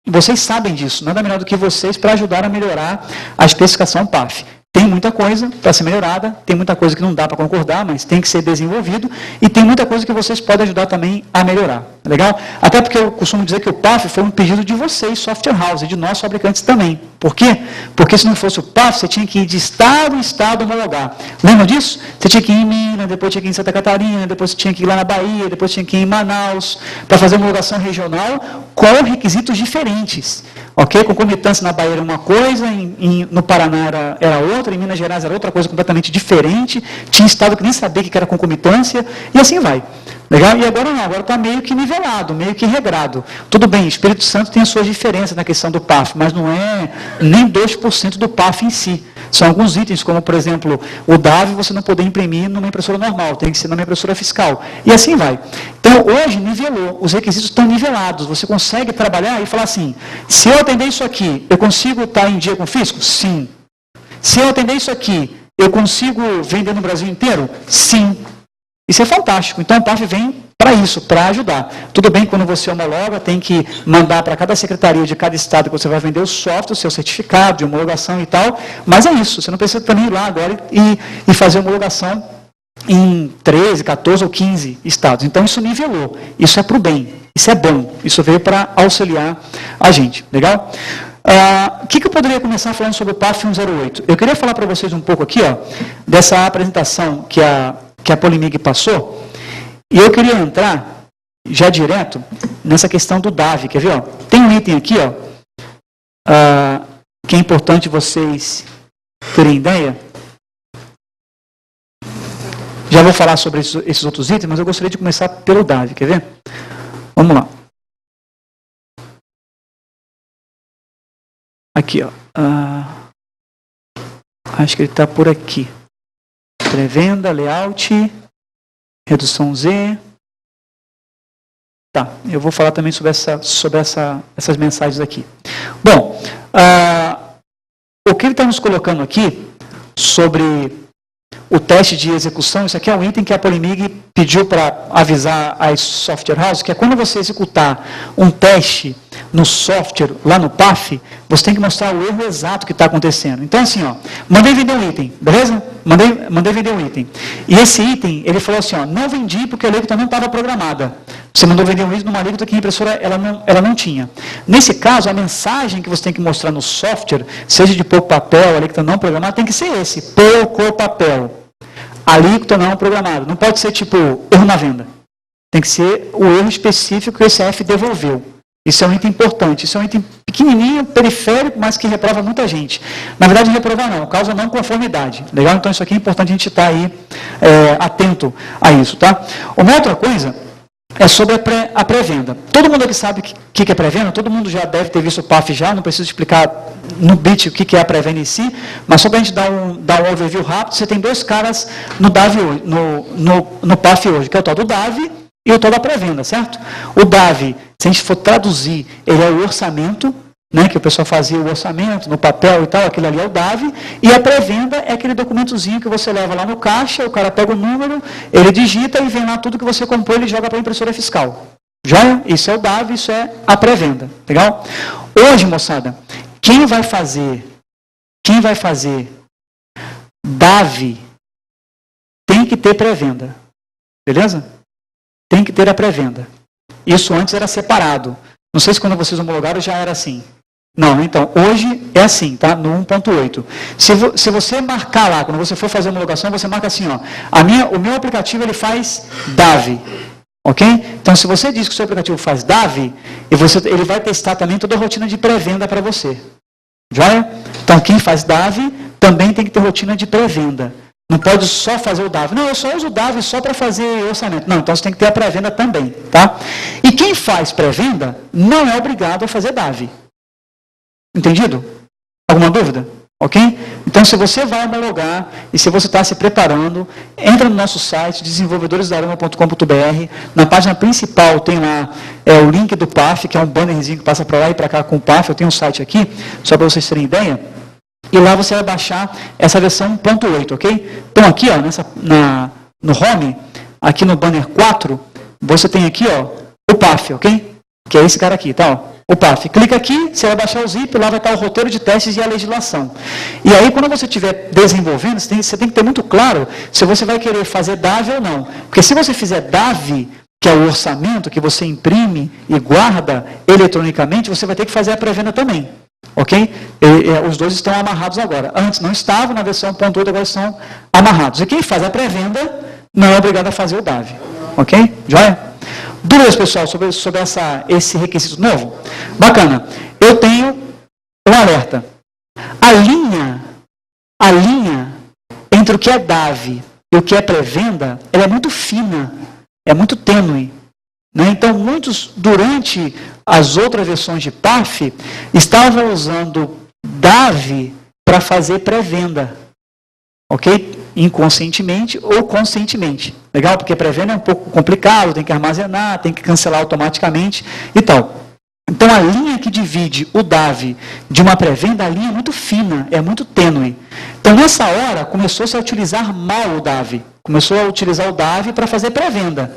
Vocês sabem disso, nada melhor do que vocês para ajudar a melhorar a especificação PAF. Tem muita coisa para ser melhorada, tem muita coisa que não dá para concordar, mas tem que ser desenvolvido, e tem muita coisa que vocês podem ajudar também a melhorar. Legal? Até porque eu costumo dizer que o PAF foi um pedido de vocês, software house, e de nós fabricantes também. Por quê? Porque se não fosse o PAF, você tinha que ir de estado em estado homologar. Lembra disso? Você tinha que ir em Minas, depois tinha que ir em Santa Catarina, depois você tinha que ir lá na Bahia, depois tinha que ir em Manaus, para fazer homologação regional com requisitos diferentes. Ok? Concomitância na Bahia era uma coisa, no Paraná era outra, em Minas Gerais era outra coisa completamente diferente, tinha estado que nem sabia o que era concomitância, e assim vai. Legal? E agora não, agora está meio que nivelado, meio que regrado. Tudo bem, Espírito Santo tem as suas diferenças na questão do PAF, mas não é nem 2% do PAF em si. São alguns itens, como, por exemplo, o DAV você não poder imprimir numa impressora normal, tem que ser numa impressora fiscal. E assim vai. Então, hoje, nivelou, os requisitos estão nivelados, você consegue trabalhar e falar assim, se eu atender isso aqui, eu consigo estar em dia com o fisco? Sim. Se eu atender isso aqui, eu consigo vender no Brasil inteiro? Sim. Isso é fantástico. Então, o PAF vem para isso, para ajudar. Tudo bem, quando você homologa, tem que mandar para cada secretaria de cada estado que você vai vender o software, o seu certificado de homologação e tal, mas é isso. Você não precisa também ir lá agora e fazer homologação em 13, 14 ou 15 estados. Então, isso nivelou. Isso é para o bem. Isso é bom. Isso veio para auxiliar a gente. Legal? O que eu poderia começar falando sobre o PAF 108? Eu queria falar para vocês um pouco aqui, dessa apresentação que a Polimig passou, e eu queria entrar já direto nessa questão do DAV, quer ver? Tem um item aqui, que é importante vocês terem ideia. Já vou falar sobre esses outros itens, mas eu gostaria de começar pelo DAV, quer ver? Vamos lá. Aqui, acho que ele está por aqui. Pré-venda, layout, redução Z. Tá, eu vou falar também sobre essas mensagens aqui. Bom, o que ele está nos colocando aqui sobre o teste de execução, isso aqui é um item que a Polimig pediu para avisar as software houses, que é quando você executar um teste no software, lá no PAF, você tem que mostrar o erro exato que está acontecendo. Então, assim, mandei vender um item, beleza? Mandei vender um item. E esse item, ele falou assim, não vendi porque a alíquota não estava programada. Você mandou vender um item numa alíquota que a impressora ela não tinha. Nesse caso, a mensagem que você tem que mostrar no software, seja de pouco papel, a alíquota não programada, tem que ser esse, pouco papel. Alíquota não programada. Não pode ser tipo erro na venda. Tem que ser o erro específico que o ECF devolveu. Isso é um item importante. Isso é um item pequenininho, periférico, mas que reprova muita gente. Na verdade, reprovar não, causa não conformidade. Legal? Então, isso aqui é importante a gente estar aí atento a isso, tá? Uma outra coisa é sobre a pré-venda. Todo mundo aqui sabe o que é pré-venda, todo mundo já deve ter visto o PAF já, não preciso explicar no bit o que é a pré-venda em si, mas só para a gente dar um overview rápido, você tem dois caras no DAV hoje, no PAF hoje, que é o tal do DAV e o tal da pré-venda, certo? O DAV, se a gente for traduzir, ele é o orçamento, né, que o pessoal fazia o orçamento no papel e tal, aquele ali é o DAV, e a pré-venda é aquele documentozinho que você leva lá no caixa, o cara pega o número, ele digita e vem lá tudo que você comprou, ele joga para a impressora fiscal. Joia? Isso é o DAV, isso é a pré-venda. Legal? Hoje, moçada, quem vai fazer DAV tem que ter pré-venda. Beleza? Tem que ter a pré-venda. Isso antes era separado. Não sei se quando vocês homologaram já era assim. Não, então, hoje é assim, tá? No 1.8. Se você marcar lá, quando você for fazer a homologação, você marca assim, ó. O meu aplicativo, ele faz DAV. Ok? Então, se você diz que o seu aplicativo faz DAV, ele vai testar também toda a rotina de pré-venda para você. Joia? Então, quem faz DAV também tem que ter rotina de pré-venda. Não pode só fazer o DAV. Não, eu só uso o DAV só para fazer orçamento. Não, então você tem que ter a pré-venda também, tá? E quem faz pré-venda não é obrigado a fazer DAV. Entendido? Alguma dúvida? Ok? Então, se você vai homologar e se você está se preparando, entra no nosso site, desenvolvedoresdaruma.com.br. Na página principal tem lá o link do PAF, que é um bannerzinho que passa para lá e para cá com o PAF. Eu tenho um site aqui, só para vocês terem ideia. E lá você vai baixar essa versão 1.8, ok? Então, aqui, ó, no Home, aqui no banner 4, você tem aqui, ó, o PAF, ok? Que é esse cara aqui, tá? Ó. O PAF. Clica aqui, você vai baixar o zip, lá vai estar o roteiro de testes e a legislação. E aí, quando você estiver desenvolvendo, você tem que ter muito claro se você vai querer fazer DAV ou não. Porque se você fizer DAV, que é o orçamento que você imprime e guarda eletronicamente, você vai ter que fazer a pré-venda também. Ok? Os dois estão amarrados agora. Antes não estavam, na versão 1.8 agora estão amarrados. E quem faz a pré-venda não é obrigado a fazer o DAV. Ok? Joia? Dúvidas, pessoal, sobre esse requisito novo? Bacana. Eu tenho um alerta. A linha entre o que é DAV e o que é pré-venda, ela é muito fina, é muito tênue. Né? Então, muitos, durante as outras versões de PAF, estavam usando DAV para fazer pré-venda. Ok? Inconscientemente ou conscientemente. Legal? Porque pré-venda é um pouco complicado, tem que armazenar, tem que cancelar automaticamente e tal. Então, a linha que divide o DAV de uma pré-venda, a linha é muito fina, é muito tênue. Então, nessa hora, começou-se a utilizar mal o DAV. Começou a utilizar o DAV para fazer pré-venda.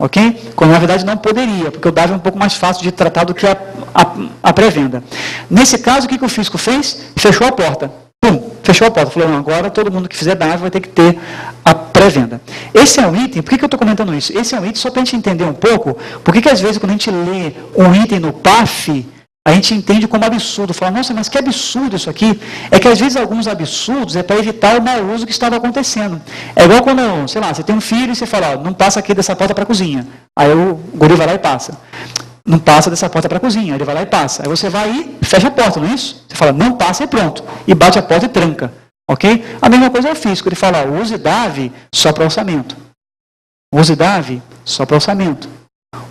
Ok? Quando, na verdade, não poderia, porque o DAV é um pouco mais fácil de tratar do que a pré-venda. Nesse caso, o que o fisco fez? Fechou a porta. Pum, fechou a porta. Falou, não, agora todo mundo que fizer DAV vai ter que ter a pré-venda. Esse é um item, por que eu estou comentando isso? Esse é um item só para a gente entender um pouco, porque que às vezes quando a gente lê um item no PAF, a gente entende como absurdo. Fala, nossa, mas que absurdo isso aqui. É que às vezes alguns absurdos é para evitar o mau uso que estava acontecendo. É igual quando, sei lá, você tem um filho e você fala, ó, não passa aqui dessa porta para a cozinha. Aí o guri vai lá e passa. Não passa dessa porta para a cozinha, ele vai lá e passa. Aí você vai e fecha a porta, não é isso? Você fala, não passa e pronto. E bate a porta e tranca. Ok? A mesma coisa é o fisco. Ele fala, use DAV só para orçamento. Use DAV só para orçamento.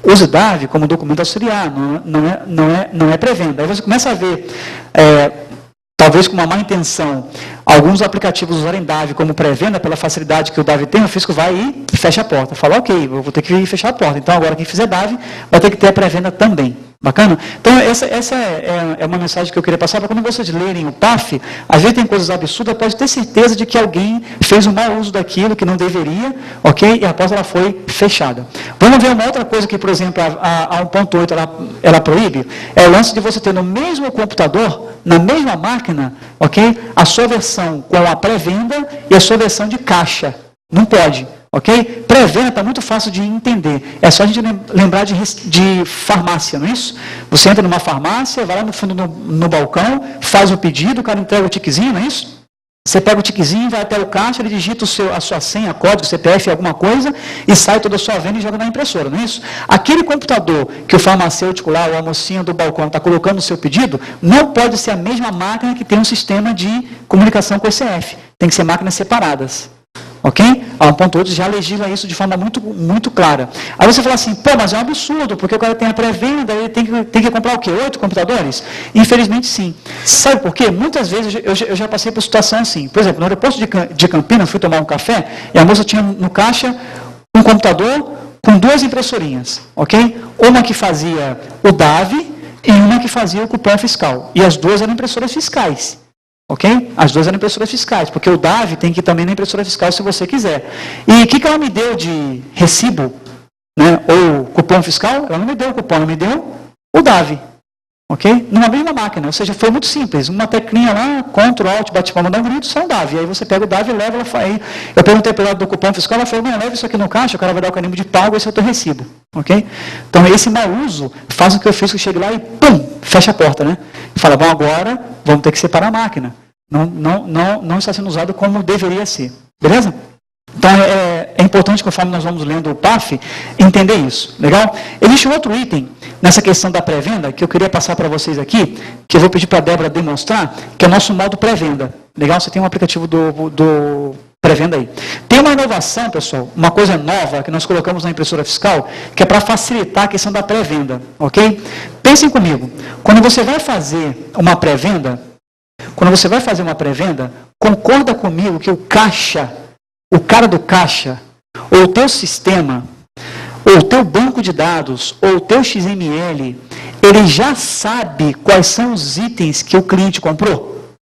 Use DAV como documento auxiliar, não é pré-venda. Aí você começa a ver, talvez com uma má intenção, alguns aplicativos usarem DAV como pré-venda, pela facilidade que o DAV tem, o fisco vai e fecha a porta. Fala, ok, eu vou ter que fechar a porta. Então, agora quem fizer DAV vai ter que ter a pré-venda também. Bacana? Então, essa é uma mensagem que eu queria passar para quando vocês lerem o PAF, às vezes tem coisas absurdas, pode ter certeza de que alguém fez um mau uso daquilo que não deveria, ok? E a porta ela foi fechada. Vamos ver uma outra coisa que, por exemplo, a 1.8 ela proíbe, é o lance de você ter no mesmo computador, na mesma máquina, ok? A sua versão com a pré-venda e a sua versão de caixa. Não pode. Ok? Pré-venda está muito fácil de entender. É só a gente lembrar de farmácia, não é isso? Você entra numa farmácia, vai lá no fundo no balcão, faz o pedido, o cara entrega o tiquezinho, não é isso? Você pega o tiquezinho, vai até o caixa, ele digita a sua senha, código, CPF, alguma coisa, e sai toda a sua venda e joga na impressora, não é isso? Aquele computador que o farmacêutico lá, ou a mocinha do balcão, está colocando o seu pedido, não pode ser a mesma máquina que tem um sistema de comunicação com o ECF. Tem que ser máquinas separadas. Ok? A 1.8 já legisla isso de forma muito, muito clara. Aí você fala assim, pô, mas é um absurdo, porque o cara tem a pré-venda, ele tem que comprar o quê? 8 computadores? Infelizmente, sim. Sabe por quê? Muitas vezes eu já passei por situação assim. Por exemplo, no aeroporto de Campinas, fui tomar um café, e a moça tinha no caixa um computador com 2 impressorinhas. Ok? Uma que fazia o DAV e uma que fazia o cupom fiscal. E as 2 eram impressoras fiscais. Ok? As 2 eram impressoras fiscais, porque o DAV tem que ir também na impressora fiscal se você quiser. E o que ela me deu de recibo né, ou cupom fiscal, ela não me deu o cupom, ela me deu o DAV. Ok? Numa mesma máquina, ou seja, foi muito simples. Uma teclinha lá, Ctrl, Alt, bate palma, dá um grito, sai um DAV. Aí você pega o DAV e leva, ela faz. Eu perguntei para ela do cupom fiscal, ela falou, não, leva isso aqui no caixa, o cara vai dar o carimbo de pago, esse é o teu recibo. Ok? Então, esse mau uso faz com que eu fiz que eu chegue lá e, pum, fecha a porta, né? E fala, bom, agora vamos ter que separar a máquina. Não está sendo usado como deveria ser. Beleza? Então, é importante, conforme nós vamos lendo o PAF, entender isso. Legal? Existe um outro item nessa questão da pré-venda que eu queria passar para vocês aqui, que eu vou pedir para a Débora demonstrar, que é o nosso modo pré-venda. Legal? Você tem um aplicativo do pré-venda aí. Tem uma inovação, pessoal, uma coisa nova que nós colocamos na impressora fiscal, que é para facilitar a questão da pré-venda. Ok? Pensem comigo. Quando você vai fazer uma pré-venda, concorda comigo que o cara do caixa, ou o teu sistema, ou o teu banco de dados, ou o teu XML, ele já sabe quais são os itens que o cliente comprou?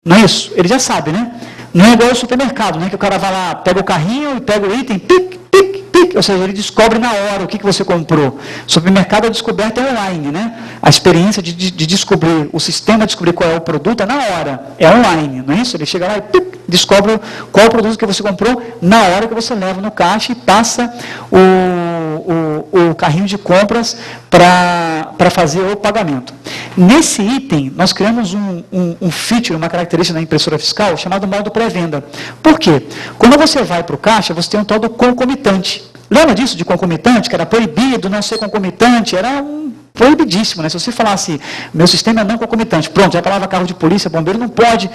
Não é isso? Ele já sabe, né? Não é igual ao supermercado, né? Que o cara vai lá, pega o carrinho e pega o item, pic, pic, pic, ou seja, ele descobre na hora o que você comprou. Supermercado, a descoberta é online, né? A experiência de descobrir, o sistema de descobrir qual é o produto é na hora, é online, não é isso? Ele chega lá e pic, descobre qual é o produto que você comprou na hora que você leva no caixa e passa o carrinho de compras para fazer o pagamento. Nesse item, nós criamos um feature, uma característica da impressora fiscal chamado modo pré-venda. Por quê? Quando você vai para o caixa, você tem um tal do concomitante. Lembra disso de concomitante? Que era proibido não ser concomitante, era proibidíssimo, né? Se você falasse, meu sistema é não concomitante, pronto, já falava carro de polícia, bombeiro, não pode.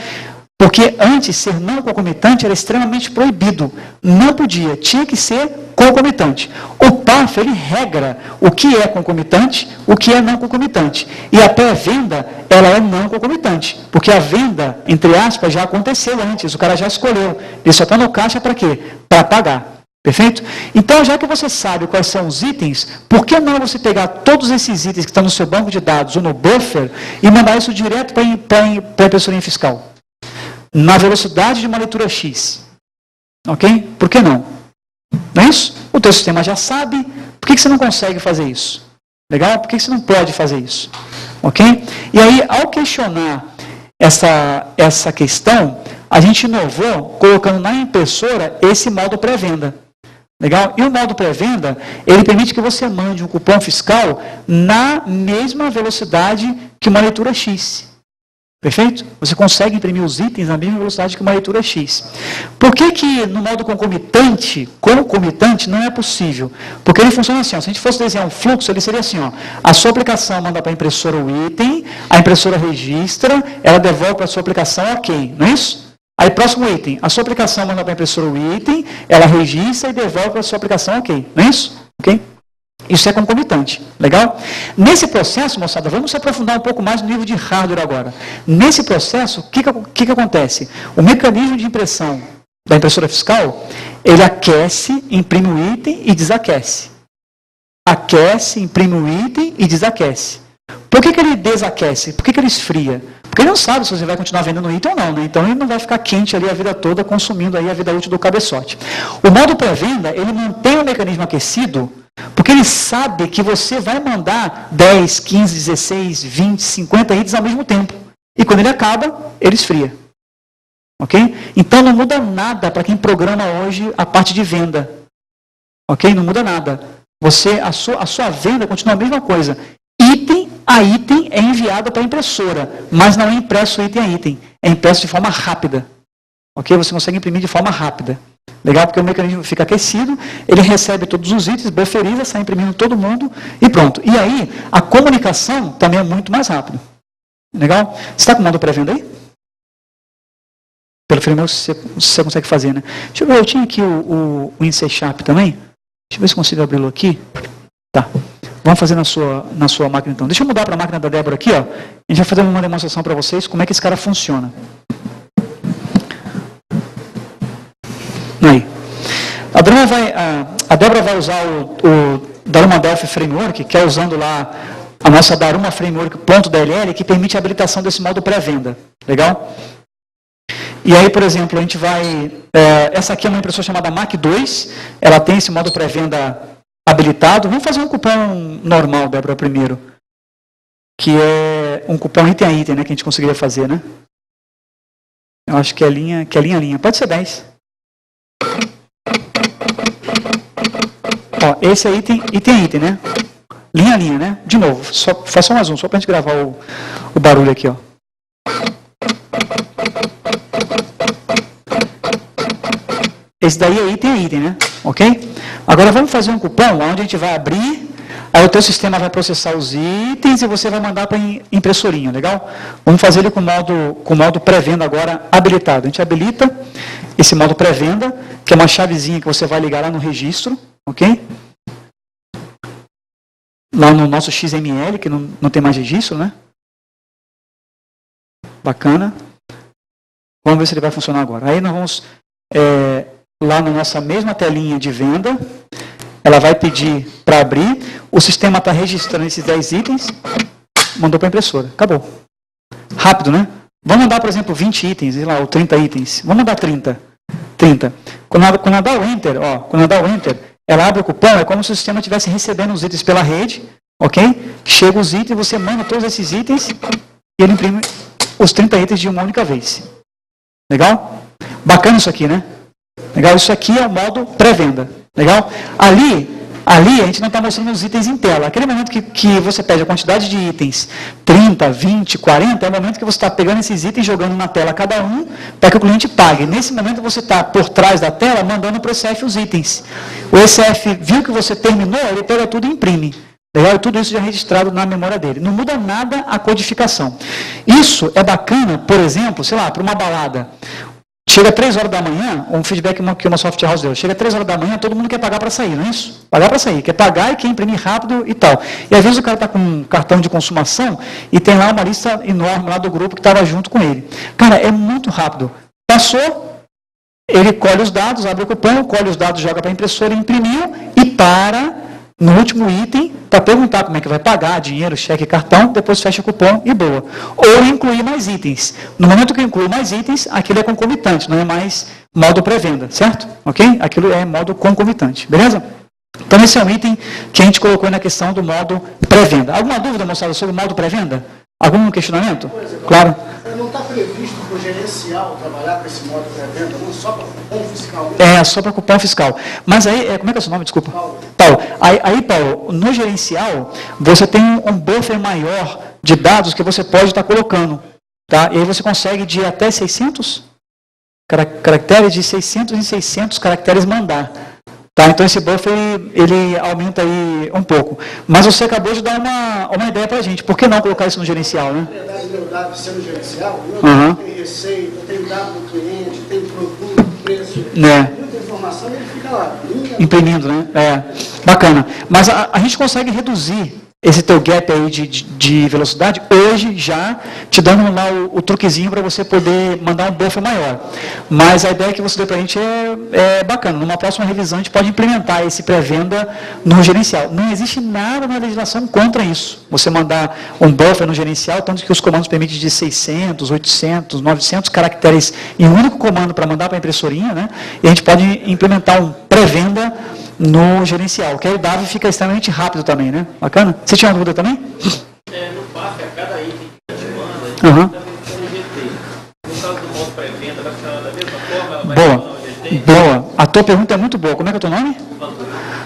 Porque antes, ser não concomitante era extremamente proibido. Não podia, tinha que ser concomitante. O PAF, ele regra o que é concomitante, o que é não concomitante. E a pré-venda, ela é não concomitante. Porque a venda, entre aspas, já aconteceu antes, o cara já escolheu. Ele só está no caixa para quê? Para pagar. Perfeito? Então, já que você sabe quais são os itens, por que não você pegar todos esses itens que estão no seu banco de dados ou no buffer e mandar isso direto para a impressorinha fiscal? Na velocidade de uma leitura X. Ok? Por que não? Não é isso? O teu sistema já sabe. Por que você não consegue fazer isso? Legal? Por que você não pode fazer isso? Ok? E aí, ao questionar essa questão, a gente inovou colocando na impressora esse modo pré-venda. Legal? E o modo pré-venda, ele permite que você mande um cupom fiscal na mesma velocidade que uma leitura X. Perfeito? Você consegue imprimir os itens na mesma velocidade que uma leitura X. Por que no modo concomitante não é possível? Porque ele funciona assim, ó, se a gente fosse desenhar um fluxo, ele seria assim, ó, a sua aplicação manda para a impressora o item, a impressora registra, ela devolve para a sua aplicação, ok, não é isso? Aí, próximo item, a sua aplicação manda para a impressora o item, ela registra e devolve para a sua aplicação, ok, não é isso? Ok? Isso é concomitante, legal? Nesse processo, moçada, vamos se aprofundar um pouco mais no nível de hardware agora. Nesse processo, o que acontece? O mecanismo de impressão da impressora fiscal, ele aquece, imprime o item e desaquece. Aquece, imprime o item e desaquece. Por que ele desaquece? Por que ele esfria? Porque ele não sabe se você vai continuar vendendo o item ou não, né? Então ele não vai ficar quente ali a vida toda, consumindo aí a vida útil do cabeçote. O modo pré-venda, ele mantém o mecanismo aquecido, porque ele sabe que você vai mandar 10, 15, 16, 20, 50 itens ao mesmo tempo. E quando ele acaba, ele esfria. Ok? Então não muda nada para quem programa hoje a parte de venda. Ok? Não muda nada. A sua venda continua a mesma coisa. Item a item é enviado para a impressora, mas não é impresso item a item. É impresso de forma rápida. Ok? Você consegue imprimir de forma rápida. Legal? Porque o mecanismo fica aquecido, ele recebe todos os itens, bufferiza, sai imprimindo todo mundo e pronto. E aí, a comunicação também é muito mais rápida. Legal? Você está com o modo pré-venda aí? Pelo freio você consegue fazer, né? Deixa eu ver, eu tinha aqui o INC Sharp também. Deixa eu ver se consigo abri-lo aqui. Tá. Vamos fazer na sua máquina então. Deixa eu mudar para a máquina da Débora aqui, ó. A gente vai fazer uma demonstração para vocês como é que esse cara funciona. Aí. A Débora vai usar o Daruma Delphi Framework, que é usando lá a nossa Daruma Framework.dll, que permite a habilitação desse modo pré-venda. Legal? E aí, por exemplo, a gente vai... essa aqui é uma impressora chamada Mac 2, ela tem esse modo pré-venda habilitado. Vamos fazer um cupom normal, Débora, primeiro. Que é um cupom item a item, né? Que a gente conseguiria fazer, né? Eu acho que é linha. Pode ser 10. Ó, esse é item a item, né? Linha a linha, né? De novo, faz só mais um, só pra gente gravar o barulho aqui, ó. Esse daí é item a item, né? Ok? Agora vamos fazer um cupom onde a gente vai abrir, aí o teu sistema vai processar os itens e você vai mandar para impressorinha, legal? Vamos fazer ele com o modo pré-venda agora habilitado. A gente habilita esse modo pré-venda, que é uma chavezinha que você vai ligar lá no registro, ok? Lá no nosso XML, que não tem mais registro, né? Bacana. Vamos ver se ele vai funcionar agora. Aí nós vamos, lá na nossa mesma telinha de venda, ela vai pedir para abrir, o sistema está registrando esses 10 itens, mandou para a impressora, acabou. Rápido, né? Vamos mandar, por exemplo, 20 itens, sei lá, ou 30 itens. Vamos mandar 30. Quando ela dá o Enter, ela abre o cupom, é como se o sistema estivesse recebendo os itens pela rede, ok? Chega os itens, você manda todos esses itens e ele imprime os 30 itens de uma única vez. Legal? Bacana isso aqui, né? Legal? Isso aqui é o modo pré-venda. Legal? Ali a gente não está mostrando os itens em tela. Aquele momento que você pede a quantidade de itens, 30, 20, 40, é o momento que você está pegando esses itens, jogando na tela cada um, para que o cliente pague. Nesse momento você está por trás da tela, mandando para o ECF os itens. O ECF viu que você terminou, ele pega tudo e imprime. Legal? E tudo isso já é registrado na memória dele. Não muda nada a codificação. Isso é bacana, por exemplo, sei lá, para uma balada. Chega 3 horas da manhã, um feedback que uma software house deu, chega 3 horas da manhã, todo mundo quer pagar para sair, não é isso? Pagar para sair, quer pagar e quer imprimir rápido e tal. E às vezes o cara está com um cartão de consumação e tem lá uma lista enorme lá do grupo que estava junto com ele. Cara, é muito rápido. Passou, ele colhe os dados, abre o cupom, colhe os dados, joga para a impressora, imprimiu e para no último item para perguntar como é que vai pagar, dinheiro, cheque, cartão, depois fecha o cupom e boa. Ou incluir mais itens. No momento que eu incluo mais itens, aquilo é concomitante, não é mais modo pré-venda, certo? Ok? Aquilo é modo concomitante, beleza? Então esse é um item que a gente colocou na questão do modo pré-venda. Alguma dúvida, moçada, sobre o modo pré-venda? Algum questionamento? Claro. Não está previsto para o gerencial trabalhar com esse modo pré-venda, não só para cupom fiscal? Só para cupom fiscal. Mas aí, como é que é o seu nome? Desculpa. Paulo. Paulo, no gerencial, você tem um buffer maior de dados que você pode estar colocando. Tá? E aí você consegue de até 600 caracteres, de 600 em 600 caracteres mandar. Tá? Então esse buffer ele aumenta aí um pouco. Mas você acabou de dar uma ideia para a gente. Por que não colocar isso no gerencial, né? Na verdade, meu dado sendo gerencial, tem receita, tem dado do cliente, tem produto, preço, muita informação e ele fica lá. Imprimindo, né? Bacana. Mas a gente consegue reduzir esse teu gap aí de velocidade, hoje já te dando lá o truquezinho para você poder mandar um buffer maior. Mas a ideia que você deu para a gente é bacana. Numa próxima revisão, a gente pode implementar esse pré-venda no gerencial. Não existe nada na legislação contra isso. Você mandar um buffer no gerencial, tanto que os comandos permitem de 600, 800, 900 caracteres em um único comando para mandar para a impressorinha, né? E a gente pode implementar um pré-venda no gerencial, que aí o dado fica extremamente rápido também, né? Bacana? Você tinha uma dúvida também? No PAF, a cada item que a gente manda, no GT. No caso do modo pré-venda, vai funcionar da mesma forma? Ela vai funcionar no GT? Boa. A tua pergunta é muito boa. Como é que é o teu nome?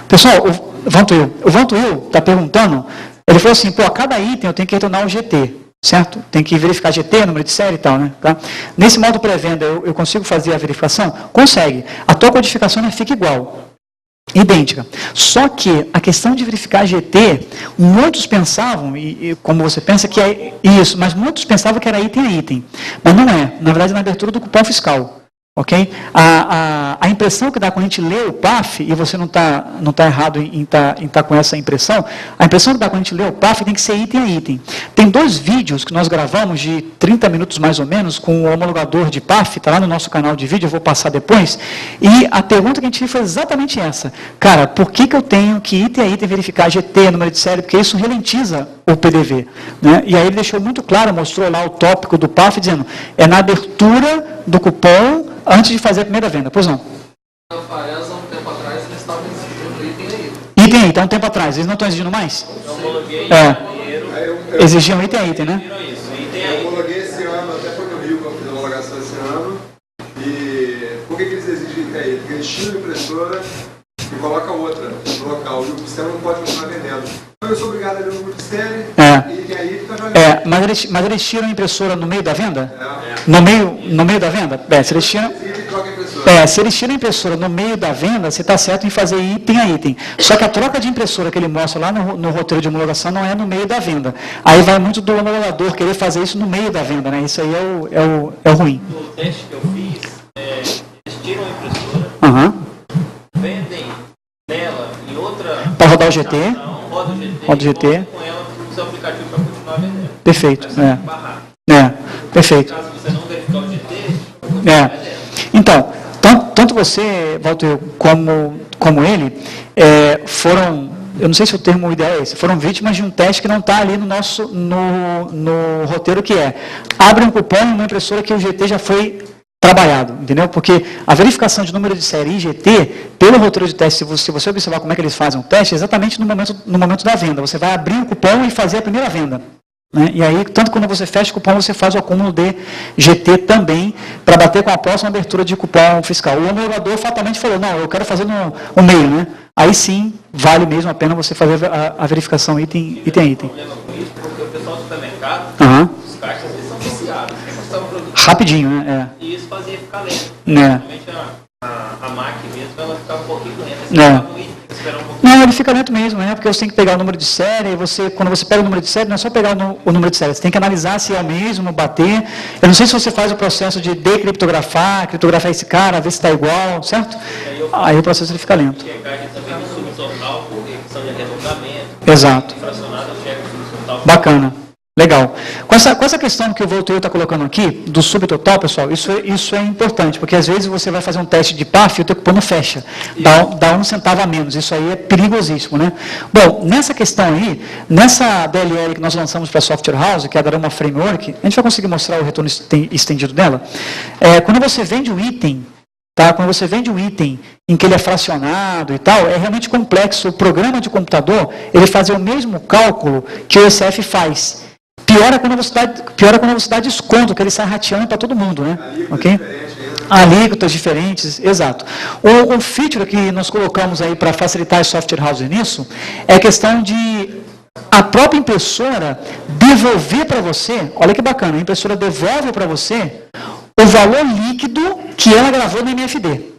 Pessoal, o Vantuil está perguntando, ele falou assim, a cada item eu tenho que retornar o GT, certo? Tem que verificar GT, número de série e tal, né? Tá? Nesse modo pré-venda, eu consigo fazer a verificação? Consegue. A tua codificação fica igual. Idêntica. Só que a questão de verificar GT, muitos pensavam, e como você pensa que é isso, mas muitos pensavam que era item a item. Mas não é. Na verdade, na abertura do cupom fiscal. Ok? A impressão que dá quando a gente lê o PAF, e você não tá errado em tá com essa impressão, a impressão que dá quando a gente lê o PAF tem que ser item a item. Tem 2 vídeos que nós gravamos de 30 minutos mais ou menos com o homologador de PAF, está lá no nosso canal de vídeo, eu vou passar depois, e a pergunta que a gente fez foi exatamente essa. Cara, por que eu tenho que item a item verificar GT, número de série? Porque isso ralentiza o PDV. Né? E aí ele deixou muito claro, mostrou lá o tópico do PAF, dizendo, é na abertura do cupom, antes de fazer a primeira venda. Pois não? Na Faesa, um tempo atrás, eles estavam exigindo item a até um tempo atrás. Eles não estão exigindo mais? Eu homologuei em janeiro. Exigiam item a item, né? Eu homologuei esse ano, até foi no Rio que eu fiz a homologação esse ano. E por que eles exigem item a item? Porque eles tiram a impressora e colocam outra no local. E o sistema não pode continuar vendendo. Então eu sou obrigado a ler o número de série, item a item, tá valendo. Mas eles tiram a impressora no meio da venda? No meio da venda? Se eles tiram... se eles tiram a impressora no meio da venda, você está certo em fazer item a item. Só que a troca de impressora que ele mostra lá no roteiro de homologação não é no meio da venda. Aí vai muito do homologador querer fazer isso no meio da venda, né? Isso aí é o ruim. No teste que eu fiz, eles tiram a impressora, vendem nela em outra... Para rodar o GT. Roda o GT. Roda o GT. Com ela para o seu aplicativo para continuar vendendo. Perfeito. Perfeito. Caso você não verificar o GT, Então, tanto você, Walter, como ele, foram, eu não sei se o termo ideal é esse, foram vítimas de um teste que não está ali no roteiro, que é, abre um cupom em uma impressora que o GT já foi trabalhado, entendeu? Porque a verificação de número de série e GT, pelo roteiro de teste, se você observar como é que eles fazem o teste, é exatamente no momento da venda. Você vai abrir o cupom e fazer a primeira venda. Né? E aí, tanto quando você fecha o cupom, você faz o acúmulo de GT também, para bater com a próxima abertura de cupom fiscal. O homologador fatalmente falou, não, eu quero fazer no meio, né? Aí sim, vale mesmo a pena você fazer a verificação item a item. O problema com isso, porque o pessoal do supermercado, os caixas, eles são viciados. Rapidinho, né? E isso fazia ficar lento. Né? Normalmente a máquina mesmo, ela ficava um pouquinho lenta. Não, ele fica lento mesmo, né? Porque você tem que pegar o número de série, e quando você pega o número de série, não é só pegar o número de série, você tem que analisar se é o mesmo, bater. Eu não sei se você faz o processo de decriptografar, criptografar esse cara, ver se está igual, certo? Aí o processo ele fica lento. Exato. Bacana. Legal. Com essa questão que o Voltaire está colocando aqui, do subtotal, pessoal, isso é importante, porque às vezes você vai fazer um teste de PAF e o teu cupom não fecha, dá 1 centavo a menos, isso aí é perigosíssimo, né? Bom, nessa questão aí, nessa DLL que nós lançamos para a Software House, que é a Darama Framework, a gente vai conseguir mostrar o retorno estendido dela. Quando você vende um item, quando você vende um item em que ele é fracionado e tal, é realmente complexo. O programa de computador, ele faz o mesmo cálculo que o ECF faz. Piora quando você dá desconto, que ele sai rateando para todo mundo, né? Ok? Alíquotas diferentes, exato. O feature que nós colocamos aí para facilitar as software houses nisso é a questão de a própria impressora devolver para você, olha que bacana, a impressora devolve para você o valor líquido que ela gravou na MFD.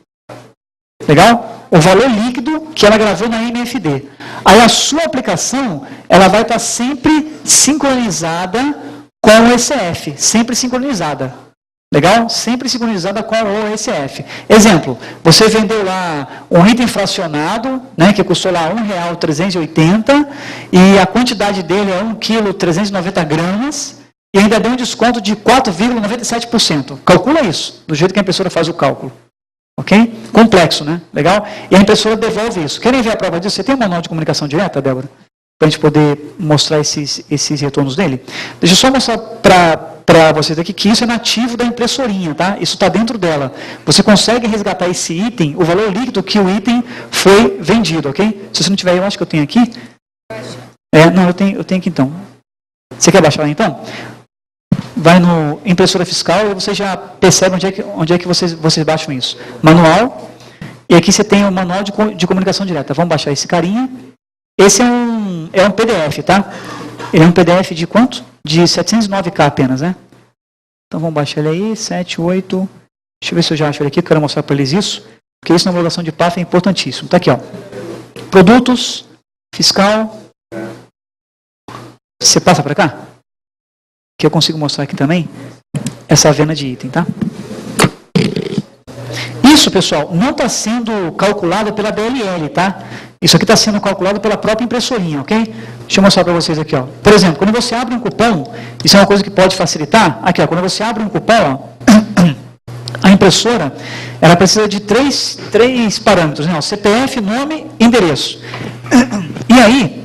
Legal? O valor líquido que ela gravou na MFD. Aí a sua aplicação, ela vai estar sempre sincronizada com o ECF. Sempre sincronizada. Legal? Sempre sincronizada com o ECF. Exemplo, você vendeu lá um item fracionado, né, que custou lá R$ 1,380, e a quantidade dele é 1,390 kg, e ainda deu um desconto de 4,97%. Calcula isso, do jeito que a impressora faz o cálculo. Ok? Complexo, né? Legal? E a impressora devolve isso. Querem ver a prova disso? Você tem um manual de comunicação direta, Débora? Para a gente poder mostrar esses retornos dele? Deixa eu só mostrar para vocês aqui que isso é nativo da impressorinha, tá? Isso está dentro dela. Você consegue resgatar esse item, o valor líquido que o item foi vendido, ok? Se você não tiver, eu acho que eu tenho aqui. Não, eu tenho aqui então. Você quer baixar então? Vai no impressora fiscal e você já percebe onde é que vocês baixam isso. Manual, e aqui você tem o manual de comunicação direta. Vamos baixar esse carinha. Esse é um PDF, tá? Ele é um PDF de quanto? De 709K apenas, né? Então vamos baixar ele aí, 7, 8. Deixa eu ver se eu já acho ele aqui, eu quero mostrar para eles isso. Porque isso na homologação de PAF é importantíssimo. Tá aqui, ó. Produtos, fiscal. Você passa para cá? Que eu consigo mostrar aqui também, essa venda de item, tá? Isso, pessoal, não está sendo calculado pela DLL, tá? Isso aqui está sendo calculado pela própria impressorinha, ok? Deixa eu mostrar para vocês aqui, ó. Por exemplo, quando você abre um cupom, isso é uma coisa que pode facilitar. Aqui, ó, quando você abre um cupom, ó, a impressora, ela precisa de três parâmetros, né? Ó, CPF, nome, endereço. E aí,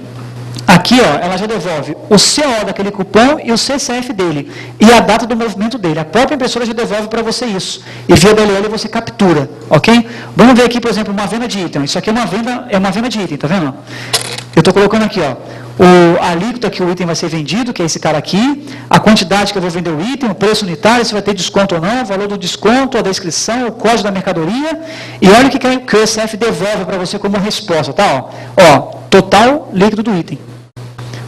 Aqui, ó, ela já devolve o CO daquele cupom e o CCF dele. E a data do movimento dele. A própria impressora já devolve para você isso. E via DLL você captura, ok? Vamos ver aqui, por exemplo, uma venda de item. Isso aqui é uma venda de item, tá vendo? Eu estou colocando aqui, ó, a alíquota que o item vai ser vendido, que é esse cara aqui, a quantidade que eu vou vender o item, o preço unitário, se vai ter desconto ou não, o valor do desconto, a descrição, o código da mercadoria, e olha o que o ECF devolve para você como resposta, tá? Ó, total líquido do item.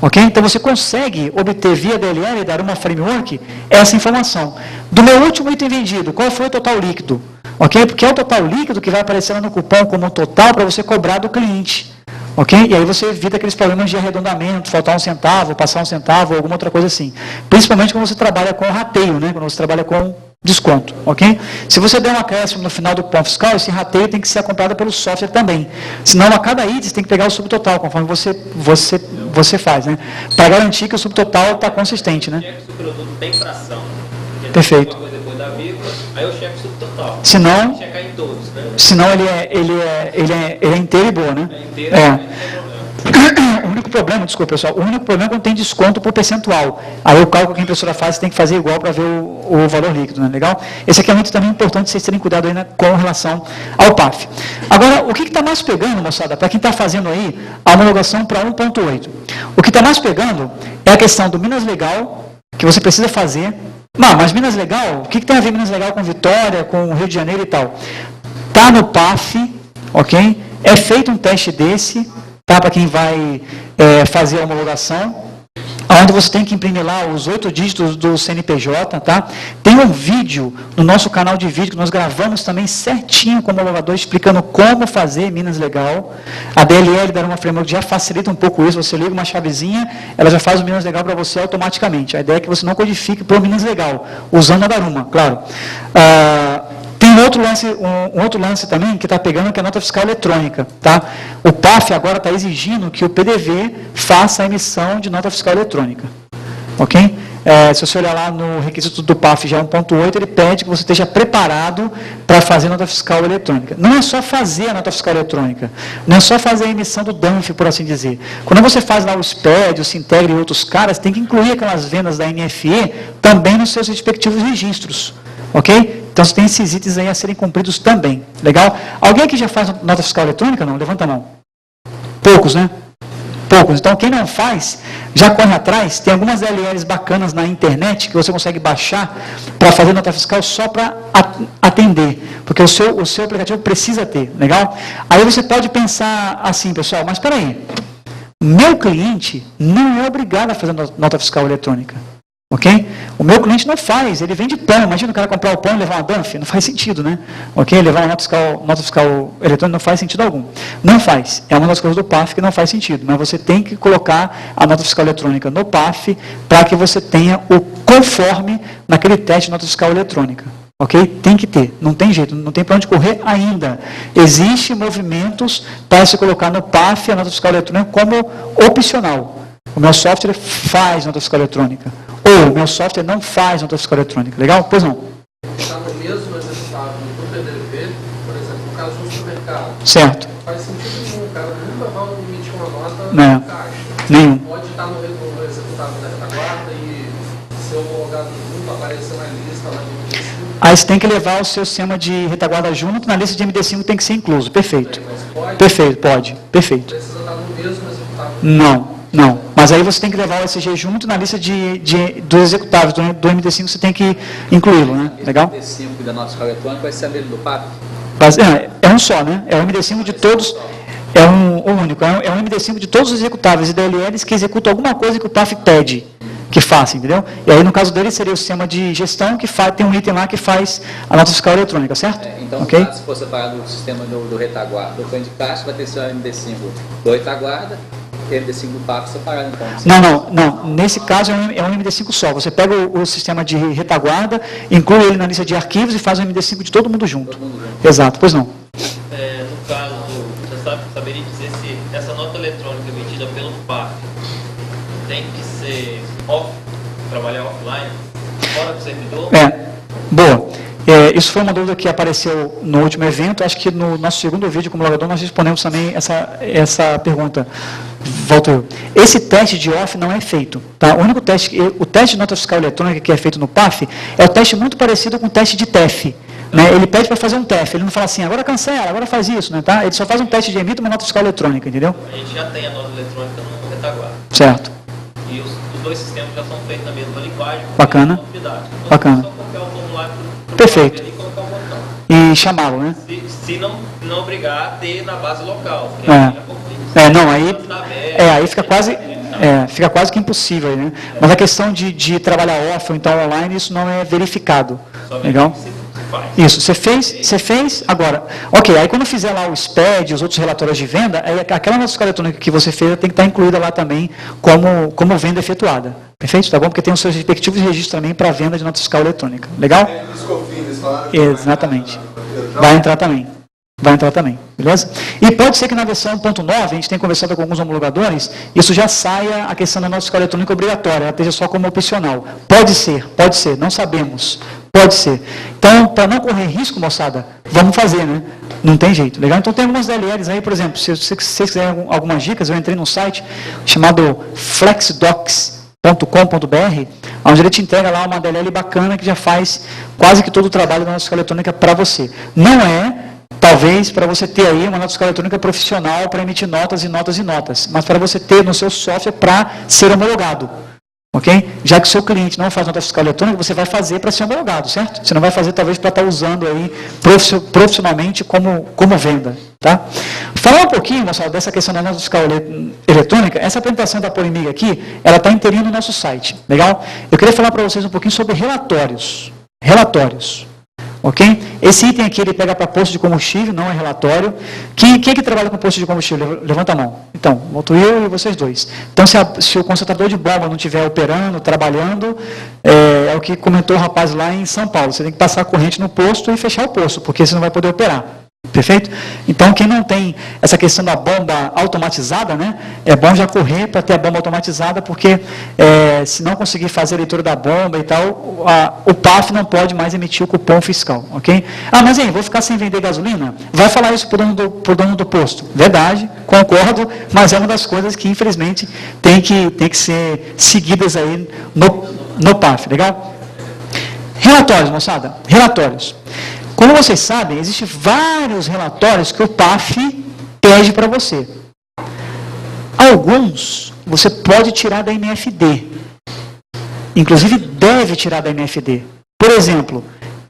Ok? Então você consegue obter via DLL, dar uma framework, essa informação. Do meu último item vendido, qual foi o total líquido? Ok? Porque é o total líquido que vai aparecer lá no cupom como total para você cobrar do cliente. Ok? E aí você evita aqueles problemas de arredondamento, faltar um centavo, passar um centavo, ou alguma outra coisa assim. Principalmente quando você trabalha com rateio, né? Quando você trabalha com desconto, ok? Se você der um acréscimo no final do cupom fiscal, esse rateio tem que ser acompanhado pelo software também. Senão, a cada item, você tem que pegar o subtotal, conforme você faz, né? Para garantir que o subtotal está consistente, né? Se o produto tem fração, perfeito. Coisa depois da vírgula, aí eu checo o subtotal. Senão, checar em todos, né? Senão ele é inteiro e boa, né? É inteiro, não tem problema. O único problema, desculpa pessoal, o único problema é quando tem desconto por percentual. Aí o cálculo que a impressora faz, você tem que fazer igual para ver o valor líquido, né? Legal? Esse aqui é muito também importante vocês terem cuidado aí, né, com relação ao PAF. Agora, o que está mais pegando, moçada, para quem está fazendo aí a homologação para 1.8? O que está mais pegando é a questão do Minas Legal, que você precisa fazer. Não, mas Minas Legal, o que tem a ver Minas Legal com Vitória, com Rio de Janeiro e tal? Está no PAF, ok? É feito um teste desse, tá? Para quem vai fazer a homologação, onde você tem que imprimir lá os 8 dígitos do CNPJ, tá? Tem um vídeo no nosso canal de vídeo que nós gravamos também certinho com o homologador, explicando como fazer Minas Legal. A DLL da Aruma Framework já facilita um pouco isso, você liga uma chavezinha, ela já faz o Minas Legal para você automaticamente. A ideia é que você não codifique para o Minas Legal, usando a Daruma, claro. Tem um outro lance também que está pegando, que é a nota fiscal eletrônica. Tá? O PAF agora está exigindo que o PDV faça a emissão de nota fiscal eletrônica. Ok? Se você olhar lá no requisito do PAF já 1.8, ele pede que você esteja preparado para fazer nota fiscal eletrônica. Não é só fazer a nota fiscal eletrônica, não é só fazer a emissão do DANF, por assim dizer. Quando você faz lá o SPED, o Sintegra e outros caras, tem que incluir aquelas vendas da NFE também nos seus respectivos registros. Ok? Então, você tem esses itens aí a serem cumpridos também. Legal? Alguém aqui já faz nota fiscal eletrônica? Não? Levanta a mão. Poucos, né? Poucos. Então, quem não faz, já corre atrás. Tem algumas DLLs bacanas na internet que você consegue baixar para fazer nota fiscal só para atender. Porque o seu aplicativo precisa ter. Legal? Aí você pode pensar assim, pessoal, mas espera aí. Meu cliente não é obrigado a fazer nota fiscal eletrônica. Ok? O meu cliente não faz, ele vende pão. Imagina o cara comprar o pão e levar uma DANF, não faz sentido, né? Ok? Levar uma nota fiscal eletrônica não faz sentido algum. Não faz. É uma das coisas do PAF que não faz sentido. Mas você tem que colocar a nota fiscal eletrônica no PAF para que você tenha o conforme naquele teste de nota fiscal eletrônica. Ok? Tem que ter. Não tem jeito, não tem para onde correr ainda. Existem movimentos para se colocar no PAF a nota fiscal eletrônica como opcional. O meu software faz nota fiscal eletrônica. Ou o meu software não faz nota fiscal eletrônica. Legal? Pois não. Está no mesmo resultado do PDV, por exemplo, no caso do supermercado. Certo. Não faz sentido nenhum, o cara nunca vai emitir uma nota Não. no caixa. Nenhum. Pode estar no executado da retaguarda e ser homologado junto, aparecer na lista lá de MD5. Aí você tem que levar o seu sistema de retaguarda junto, na lista de MD5 tem que ser incluso. Perfeito. Mas pode? Perfeito, pode. Perfeito. Precisa estar no mesmo executado. Não. Mas aí você tem que levar o SG junto na lista dos executáveis do MD5, você tem que incluí-lo, né? Legal? O MD5 da nota fiscal eletrônica vai ser a mesma do PAF? É um só, né? É o MD5 de todos, é um único, é um MD5 de todos os executáveis e DLLs que executam alguma coisa que o PAF pede que faça, entendeu? E aí, no caso dele, seria o sistema de gestão que tem um item lá que faz a nota fiscal eletrônica, certo? Então, okay? Se for separado do sistema do retaguarda, do plano de caixa, vai ter só MD5 do retaguarda e MD5 do PAF separado, então. Não. Nesse caso é um MD5 só. Você pega o sistema de retaguarda, inclui ele na lista de arquivos e faz o MD5 de todo mundo junto. Exato, pois não. No caso, você saberia dizer se essa nota eletrônica emitida pelo PAF tem que ser trabalhar offline, fora do servidor? Boa. Isso foi uma dúvida que apareceu no último evento. Acho que no nosso segundo vídeo como homologador nós respondemos também essa pergunta. Volto eu. Esse teste de off não é feito. Tá? O único teste, o teste de nota fiscal eletrônica que é feito no PAF é o teste muito parecido com o teste de TEF. Né? Ele pede para fazer um TEF, ele não fala assim, agora cancela, agora faz isso, né? Tá? Ele só faz um teste de emita uma nota fiscal eletrônica, entendeu? A gente já tem a nota eletrônica no retaguarda. Certo. E os dois sistemas já são feitos na mesma linguagem. Bacana. Então, Bacana. é só copiar o formulário Perfeito. e colocar o botão. E chamá-lo, né? Se não obrigar a ter na base local. Não, aí fica quase que impossível, aí, né? Mas a questão de trabalhar off ou então online, isso não é verificado. Legal? Isso, você fez, agora, ok, aí quando fizer lá o SPED, os outros relatórios de venda, aí aquela nota fiscal eletrônica que você fez tem que estar incluída lá também como venda efetuada. Perfeito? Tá bom? Porque tem os seus respectivos registros também para venda de nota fiscal eletrônica. Legal? Exatamente. Vai entrar também. Beleza? E pode ser que na versão 1.9, a gente tem conversado com alguns homologadores, isso já saia a questão da nota fiscal eletrônica obrigatória, ela esteja só como opcional. Pode ser, não sabemos. Pode ser. Então, para não correr risco, moçada, vamos fazer, né? Não tem jeito, legal? Então, tem algumas DLLs aí, por exemplo, se vocês quiserem algumas dicas, eu entrei num site chamado flexdocs.com.br, onde ele te entrega lá uma DLL bacana que já faz quase que todo o trabalho da nota fiscal eletrônica para você. Não é, talvez, para você ter aí uma nota fiscal eletrônica profissional para emitir notas e notas e notas, mas para você ter no seu software para ser homologado. Ok? Já que o seu cliente não faz nota fiscal eletrônica, você vai fazer para ser homologado, certo? Você não vai fazer, talvez, para estar usando aí profissionalmente como venda. Tá? Falar um pouquinho, moçada, dessa questão da nota fiscal eletrônica, essa apresentação da Polimig aqui, ela está inteirinha no nosso site. Legal? Eu queria falar para vocês um pouquinho sobre relatórios. Ok? Esse item aqui ele pega para posto de combustível, não é relatório. Quem é que trabalha com posto de combustível? Levanta a mão. Então, volto eu e vocês dois. Então, se o concentrador de bomba não estiver operando, trabalhando, é o que comentou o rapaz lá em São Paulo. Você tem que passar a corrente no posto e fechar o posto, porque você não vai poder operar. Perfeito? Então, quem não tem essa questão da bomba automatizada, né, é bom já correr para ter a bomba automatizada, porque se não conseguir fazer a leitura da bomba e tal, o PAF não pode mais emitir o cupom fiscal, ok? Mas aí, vou ficar sem vender gasolina? Vai falar isso para o dono do posto. Verdade, concordo, mas é uma das coisas que, infelizmente, tem que ser seguidas aí no PAF, legal? Relatórios, moçada, relatórios. Como vocês sabem, existem vários relatórios que o PAF pede para você. Alguns você pode tirar da MFD. Inclusive, deve tirar da MFD. Por exemplo,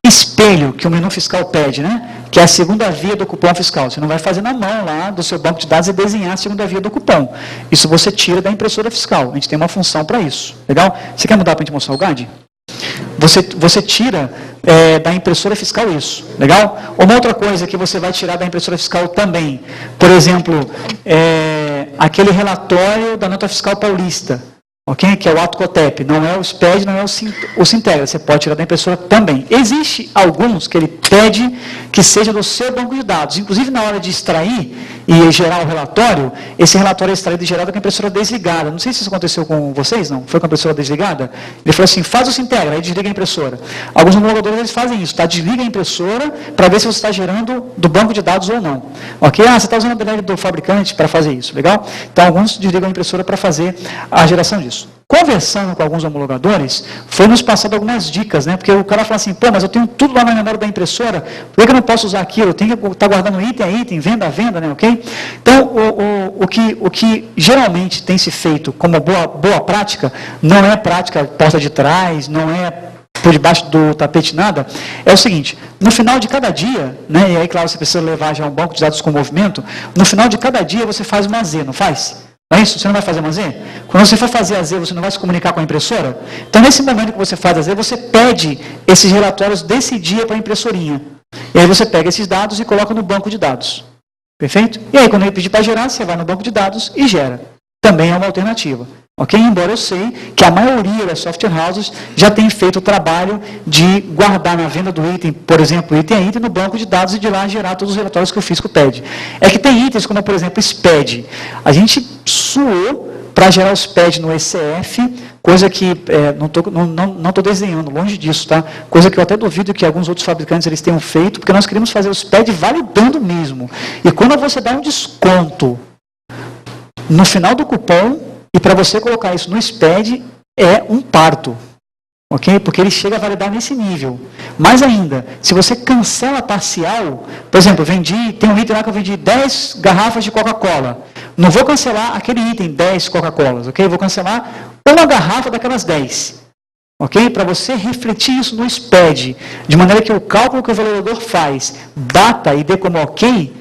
espelho, que o menu fiscal pede, né? Que é a segunda via do cupom fiscal. Você não vai fazer na mão lá do seu banco de dados e desenhar a segunda via do cupom. Isso você tira da impressora fiscal. A gente tem uma função para isso. Legal? Você quer mudar para a gente mostrar o GAD? Você tira da impressora fiscal isso, legal? Uma outra coisa que você vai tirar da impressora fiscal também, por exemplo, aquele relatório da nota fiscal paulista, ok? Que é o ato COTEP, não é o SPED, não é o Sintegra, você pode tirar da impressora também. Existe alguns que ele pede que seja do seu banco de dados, inclusive na hora de extrair e gerar o relatório, esse relatório é extraído e gerado com a impressora desligada. Não sei se isso aconteceu com vocês, não? Foi com a impressora desligada? Ele falou assim, faz o Sintegra, aí desliga a impressora. Alguns homologadores eles fazem isso, tá? Desliga a impressora para ver se você está gerando do banco de dados ou não. Ok? Você está usando a DLL do fabricante para fazer isso, legal? Então, alguns desligam a impressora para fazer a geração disso. Conversando com alguns homologadores, foi nos passado algumas dicas, né? Porque o cara fala assim, mas eu tenho tudo lá na memória da impressora, por que eu não posso usar aquilo? Eu tenho que estar guardando item a item, venda a venda, né? Ok? Então, o que geralmente tem se feito como boa prática, não é prática porta de trás, não é por debaixo do tapete nada, é o seguinte, no final de cada dia, né? E aí, claro, você precisa levar já um banco de dados com movimento, no final de cada dia você faz uma Z, não faz? Não é isso? Você não vai fazer uma Z? Quando você for fazer a Z, você não vai se comunicar com a impressora? Então, nesse momento que você faz a Z, você pede esses relatórios desse dia para a impressorinha. E aí você pega esses dados e coloca no banco de dados. Perfeito? E aí, quando ele pedir para gerar, você vai no banco de dados e gera. Também é uma alternativa. Ok? Embora eu sei que a maioria das software houses já tem feito o trabalho de guardar na venda do item, por exemplo, item a item no banco de dados e de lá gerar todos os relatórios que o fisco pede. É que tem itens como, por exemplo, SPED. A gente suou para gerar o SPED no ECF, coisa que não estou desenhando, longe disso, tá? Coisa que eu até duvido que alguns outros fabricantes eles tenham feito, porque nós queremos fazer o SPED validando mesmo. E quando você dá um desconto no final do cupom, e para você colocar isso no SPED, é um parto. Ok? Porque ele chega a validar nesse nível. Mais ainda, se você cancela parcial, por exemplo, tem um item lá que eu vendi 10 garrafas de Coca-Cola. Não vou cancelar aquele item, 10 Coca-Colas, ok? Vou cancelar uma garrafa daquelas 10. Ok? Para você refletir isso no SPED, de maneira que o cálculo que o validador faz bata e dê como ok,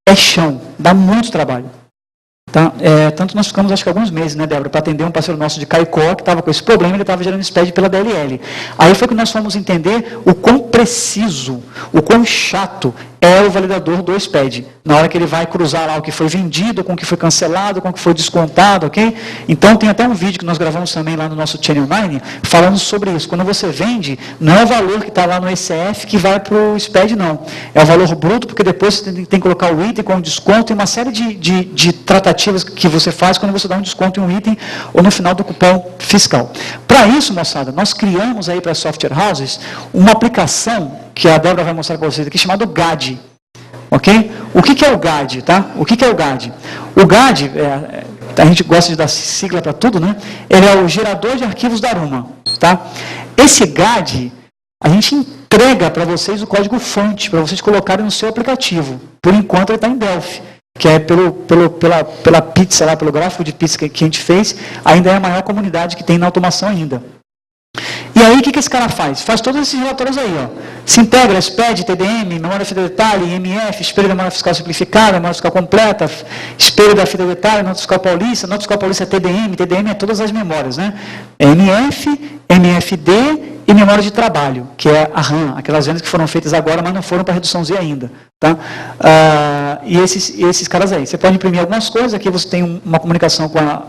é chão, dá muito trabalho. Tá? Tanto nós ficamos, acho que alguns meses, né, Débora, para atender um parceiro nosso de Caicó, que estava com esse problema, ele estava gerando SPED pela DLL. Aí foi que nós fomos entender o quão preciso, o quão chato é o validador do SPED. Na hora que ele vai cruzar lá o que foi vendido, com o que foi cancelado, com o que foi descontado, ok? Então tem até um vídeo que nós gravamos também lá no nosso Channel 9, falando sobre isso. Quando você vende, não é o valor que está lá no ECF que vai para o SPED, não. É o valor bruto, porque depois você tem que colocar o item com desconto e uma série de tratativas que você faz quando você dá um desconto em um item ou no final do cupom fiscal. Para isso, moçada, nós criamos aí para software houses uma aplicação que a Débora vai mostrar para vocês aqui, chamado GAD. Ok? O que é o GAD? Tá? O que é o GAD? O GAD, a gente gosta de dar sigla para tudo, né? Ele é o gerador de arquivos da Aruma. Tá? Esse GAD, a gente entrega para vocês o código-fonte, para vocês colocarem no seu aplicativo. Por enquanto ele está em Delphi, que é pela pizza lá, pelo gráfico de pizza que a gente fez, ainda é a maior comunidade que tem na automação ainda. E aí, o que esse cara faz? Faz todos esses relatórios aí, ó. Se integra SPED, TDM, memória fita detalhe, IMF, espelho da memória fiscal simplificada, memória fiscal completa, espelho da fita detalhe, nota fiscal paulista é TDM é todas as memórias, né? MF, MFD e memória de trabalho, que é a RAM, aquelas vendas que foram feitas agora, mas não foram para redução Z ainda, tá? E esses caras aí. Você pode imprimir algumas coisas, aqui você tem uma comunicação com a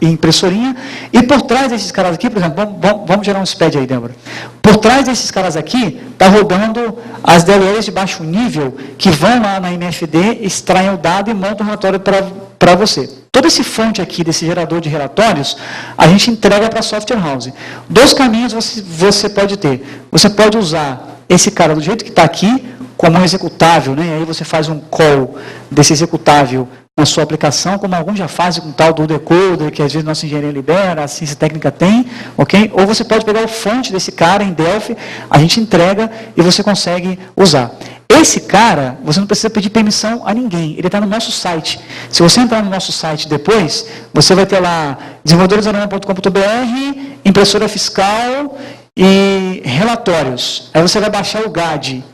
impressorinha, e por trás desses caras aqui, por exemplo, vamos gerar um SPED aí, Débora. Por trás desses caras aqui, está rodando as DLLs de baixo nível, que vão lá na MFD, extraem o dado e montam um relatório para você. Todo esse fonte aqui, desse gerador de relatórios, a gente entrega para a software house. 2 caminhos você pode ter. Você pode usar esse cara do jeito que está aqui, como um executável, né? E aí você faz um call desse executável na sua aplicação, como alguns já fazem com o tal do decoder, que às vezes nossa engenharia libera, a ciência técnica tem, ok? Ou você pode pegar o fonte desse cara em Delphi, a gente entrega e você consegue usar. Esse cara, você não precisa pedir permissão a ninguém, ele está no nosso site. Se você entrar no nosso site depois, você vai ter lá desenvolvedoresaruma.com.br, impressora fiscal e relatórios. Aí você vai baixar o GAD,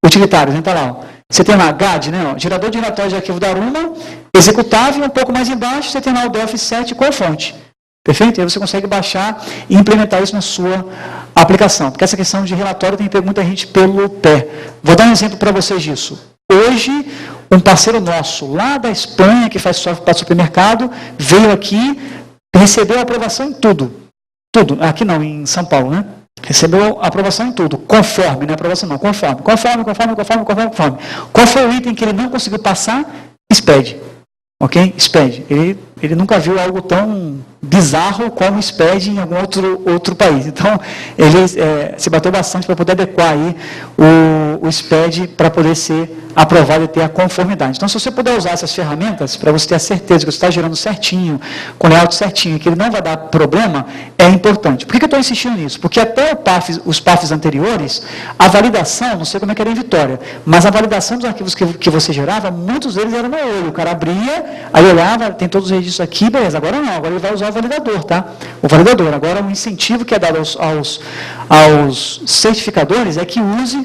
utilitários, entra lá, ó. Você tem lá GAD, né, ó, gerador de relatórios de arquivo da Aruma, executável, um pouco mais embaixo, você tem lá o Delphi 7 com a fonte. Perfeito? Aí você consegue baixar e implementar isso na sua aplicação. Porque essa questão de relatório tem pego muita gente pelo pé. Vou dar um exemplo para vocês disso. Hoje, um parceiro nosso lá da Espanha, que faz software para supermercado, veio aqui, recebeu aprovação em tudo. Tudo. Aqui não, em São Paulo, né? Recebeu aprovação em tudo, conforme, não é aprovação não, conforme. Qual foi o item que ele não conseguiu passar? SPED. Ok? SPED. Ele nunca viu algo tão bizarro como o SPED em algum outro país. Então, ele se bateu bastante para poder adequar aí o SPED para poder ser aprovado e ter a conformidade. Então, se você puder usar essas ferramentas, para você ter a certeza que você está gerando certinho, com o layout certinho, que ele não vai dar problema, é importante. Por que eu estou insistindo nisso? Porque até os PAFs anteriores, a validação, não sei como é que era em Vitória, mas a validação dos arquivos que você gerava, muitos deles eram no olho. O cara abria, aí olhava, tem todos os registros aqui, beleza, agora não, agora ele vai usar o validador, tá? O validador. Agora, o incentivo que é dado aos certificadores é que use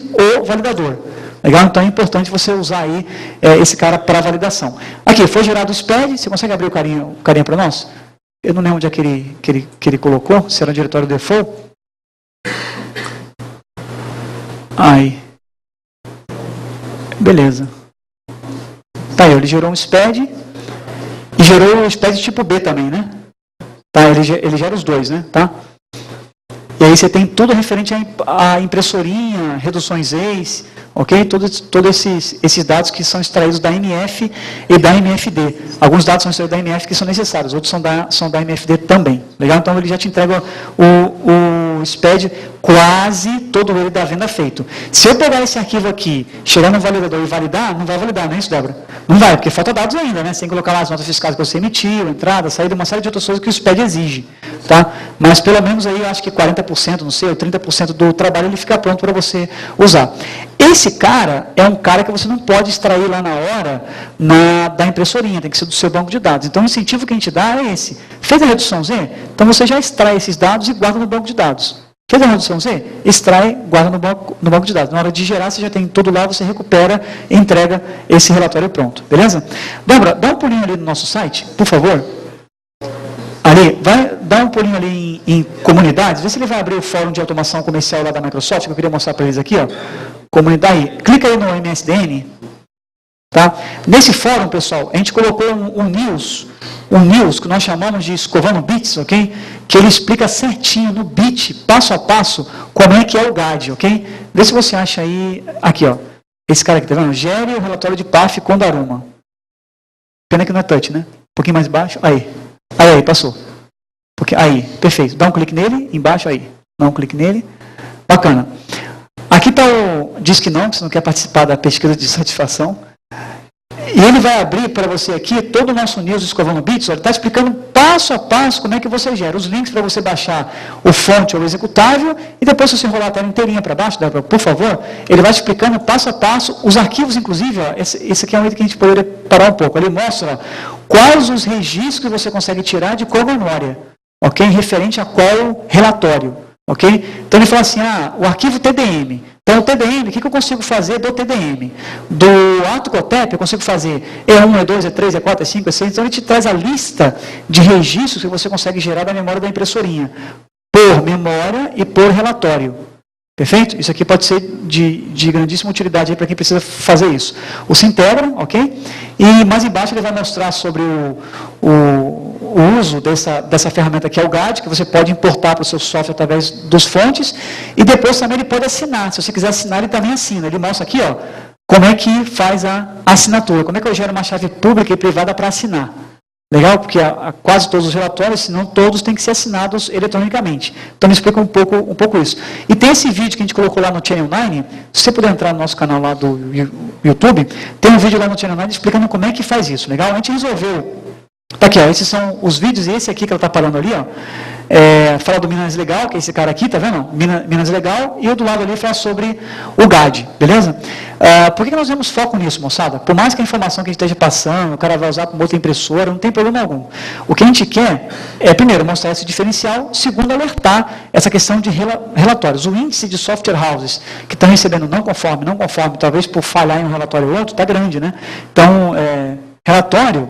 o validador. Legal? Então, é importante você usar aí esse cara para validação. Aqui, foi gerado o SPED, você consegue abrir o carinha para nós? Eu não lembro onde é que ele colocou, se era no diretório default. Aí. Beleza. Tá aí, ele gerou um SPED e gerou o SPED tipo B também, né? Tá, ele gera os dois, né? Tá? E aí você tem tudo referente à impressorinha, reduções ex, ok? Todos esses dados que são extraídos da MF e da MFD. Alguns dados são extraídos da MF que são necessários, outros são da MFD também. Legal? Então ele já te entrega o SPED, quase todo ele da venda feito. Se eu pegar esse arquivo aqui, chegar no validador e validar, não vai validar, não é isso, Débora? Não vai, porque falta dados ainda, né? Você tem que colocar lá as notas fiscais que você emitiu, entrada, saída, uma série de outras coisas que o SPED exige, tá? Mas pelo menos aí, eu acho que 40%, não sei, ou 30% do trabalho ele fica pronto para você usar. Esse cara é um cara que você não pode extrair lá na hora da impressorinha, tem que ser do seu banco de dados. Então, o incentivo que a gente dá é esse. Fez a redução Z? Então, você já extrai esses dados e guarda no banco de dados. Fez a redução Z? Extrai, guarda no banco de dados. Na hora de gerar, você já tem tudo lá, você recupera e entrega esse relatório pronto. Beleza? Débora, dá um pulinho ali no nosso site, por favor. Ali, vai dar um pulinho ali em comunidades, vê se ele vai abrir o fórum de automação comercial lá da Microsoft, que eu queria mostrar para eles aqui, ó. Comunidade, clica aí no MSDN, tá? Nesse fórum, pessoal, a gente colocou um news, que nós chamamos de Escovando Bits, ok? Que ele explica certinho no bit, passo a passo, como é que é o GAD, ok? Vê se você acha aí, aqui, ó, esse cara aqui, tá vendo? Gere o relatório de PAF com Daruma. Pena que não é touch, né? Um pouquinho mais baixo, aí, passou. Aí, perfeito, dá um clique nele, embaixo, aí, dá um clique nele, bacana. Aqui está o diz que não quer participar da pesquisa de satisfação. E ele vai abrir para você aqui todo o nosso news Escovando Bits. Ele está explicando passo a passo como é que você gera. Os links para você baixar o fonte ou o executável. E depois, se você enrolar a tela inteirinha para baixo, por favor, ele vai explicando passo a passo. Os arquivos, inclusive, ó, esse aqui é um item que a gente poderia parar um pouco. Ele mostra quais os registros que você consegue tirar de qual memória. Ok? Referente a qual relatório. Ok? Então ele fala assim, o arquivo TDM. Então o TDM, o que eu consigo fazer do TDM? Do AutoCOTEP eu consigo fazer E1, E2, E3, E4, E5, E6. Então ele te traz a lista de registros que você consegue gerar da memória da impressorinha. Por memória e por relatório. Perfeito? Isso aqui pode ser de grandíssima utilidade para quem precisa fazer isso. O Sintegra, ok? E mais embaixo ele vai mostrar sobre o uso dessa ferramenta que é o GAD, que você pode importar para o seu software através dos fontes, e depois também ele pode assinar. Se você quiser assinar, ele também assina. Ele mostra aqui, ó, como é que faz a assinatura, como é que eu gero uma chave pública e privada para assinar. Legal? Porque quase todos os relatórios, se não todos, têm que ser assinados eletronicamente. Então, me explica um pouco isso. E tem esse vídeo que a gente colocou lá no Channel 9, se você puder entrar no nosso canal lá do YouTube, tem um vídeo lá no Channel 9 explicando como é que faz isso. Legal? A gente resolveu. Tá aqui, ó, esses são os vídeos, e esse aqui que ela está falando ali, ó, fala do Minas Legal, que é esse cara aqui, tá vendo? Minas Legal, e o do lado ali fala sobre o GAD, beleza? Por que nós damos foco nisso, moçada? Por mais que a informação que a gente esteja passando, o cara vai usar com outra impressora, não tem problema algum. O que a gente quer é, primeiro, mostrar esse diferencial, segundo, alertar essa questão de relatórios. O índice de software houses que estão recebendo não conforme, talvez por falhar em um relatório ou outro, está grande, né? Então, relatório,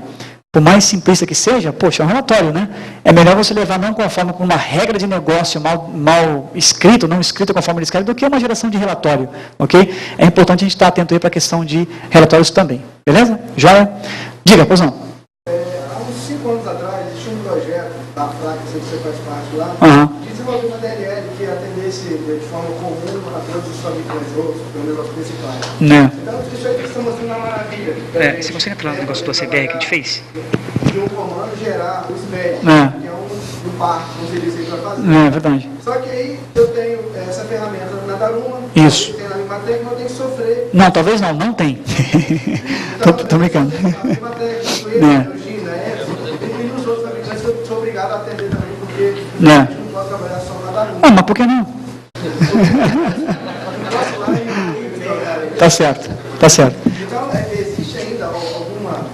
por mais simplista que seja, poxa, é um relatório, né? É melhor você levar não conforme com uma regra de negócio mal escrito, não escrito conforme ele escreve, do que uma geração de relatório, ok? É importante a gente estar atento aí para a questão de relatórios também, beleza? Joia? Diga, pois não. Há uns 5 anos atrás, existia um projeto da FRAC, que você faz parte lá, de desenvolver uma DLL que atendesse de forma comum a todos os fabricantes, ou pelo menos os principais. Né? Então, isso aí que está mostrando uma maravilha. Você consegue entrar no negócio do ACBR que a gente fez? De um comando gerar o SPED, que é um par, como você disse aí, para fazer. É verdade. Só que aí eu tenho essa ferramenta na Daruma, isso. Tem na Limatec, mas eu tenho que sofrer. Não, talvez não tem. Tô brincando. E os outros fabricantes eu sou obrigado a atender também, porque a gente não pode trabalhar só na Daruma. Mas por que não? Tá certo. Então, existe ainda alguma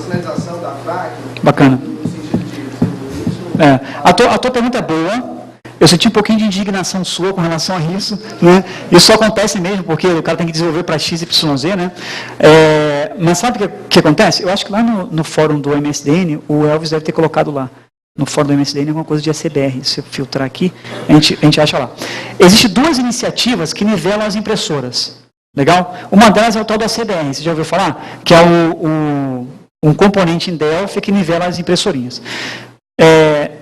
sinalização da FRAC? Bacana. No sentido de a tua pergunta é boa. Eu senti um pouquinho de indignação sua com relação a isso, né? Isso só acontece mesmo porque o cara tem que desenvolver para X, Y, Z, né? Mas sabe o que acontece? Eu acho que lá no fórum do MSDN, o Elvis deve ter colocado lá. No fórum do MSDN, alguma coisa de ACBR. Se eu filtrar aqui, a gente acha lá. Existem 2 iniciativas que nivelam as impressoras. Legal? Uma delas é o tal do ACBR, você já ouviu falar? Que é um componente em Delphi que nivela as impressorinhas.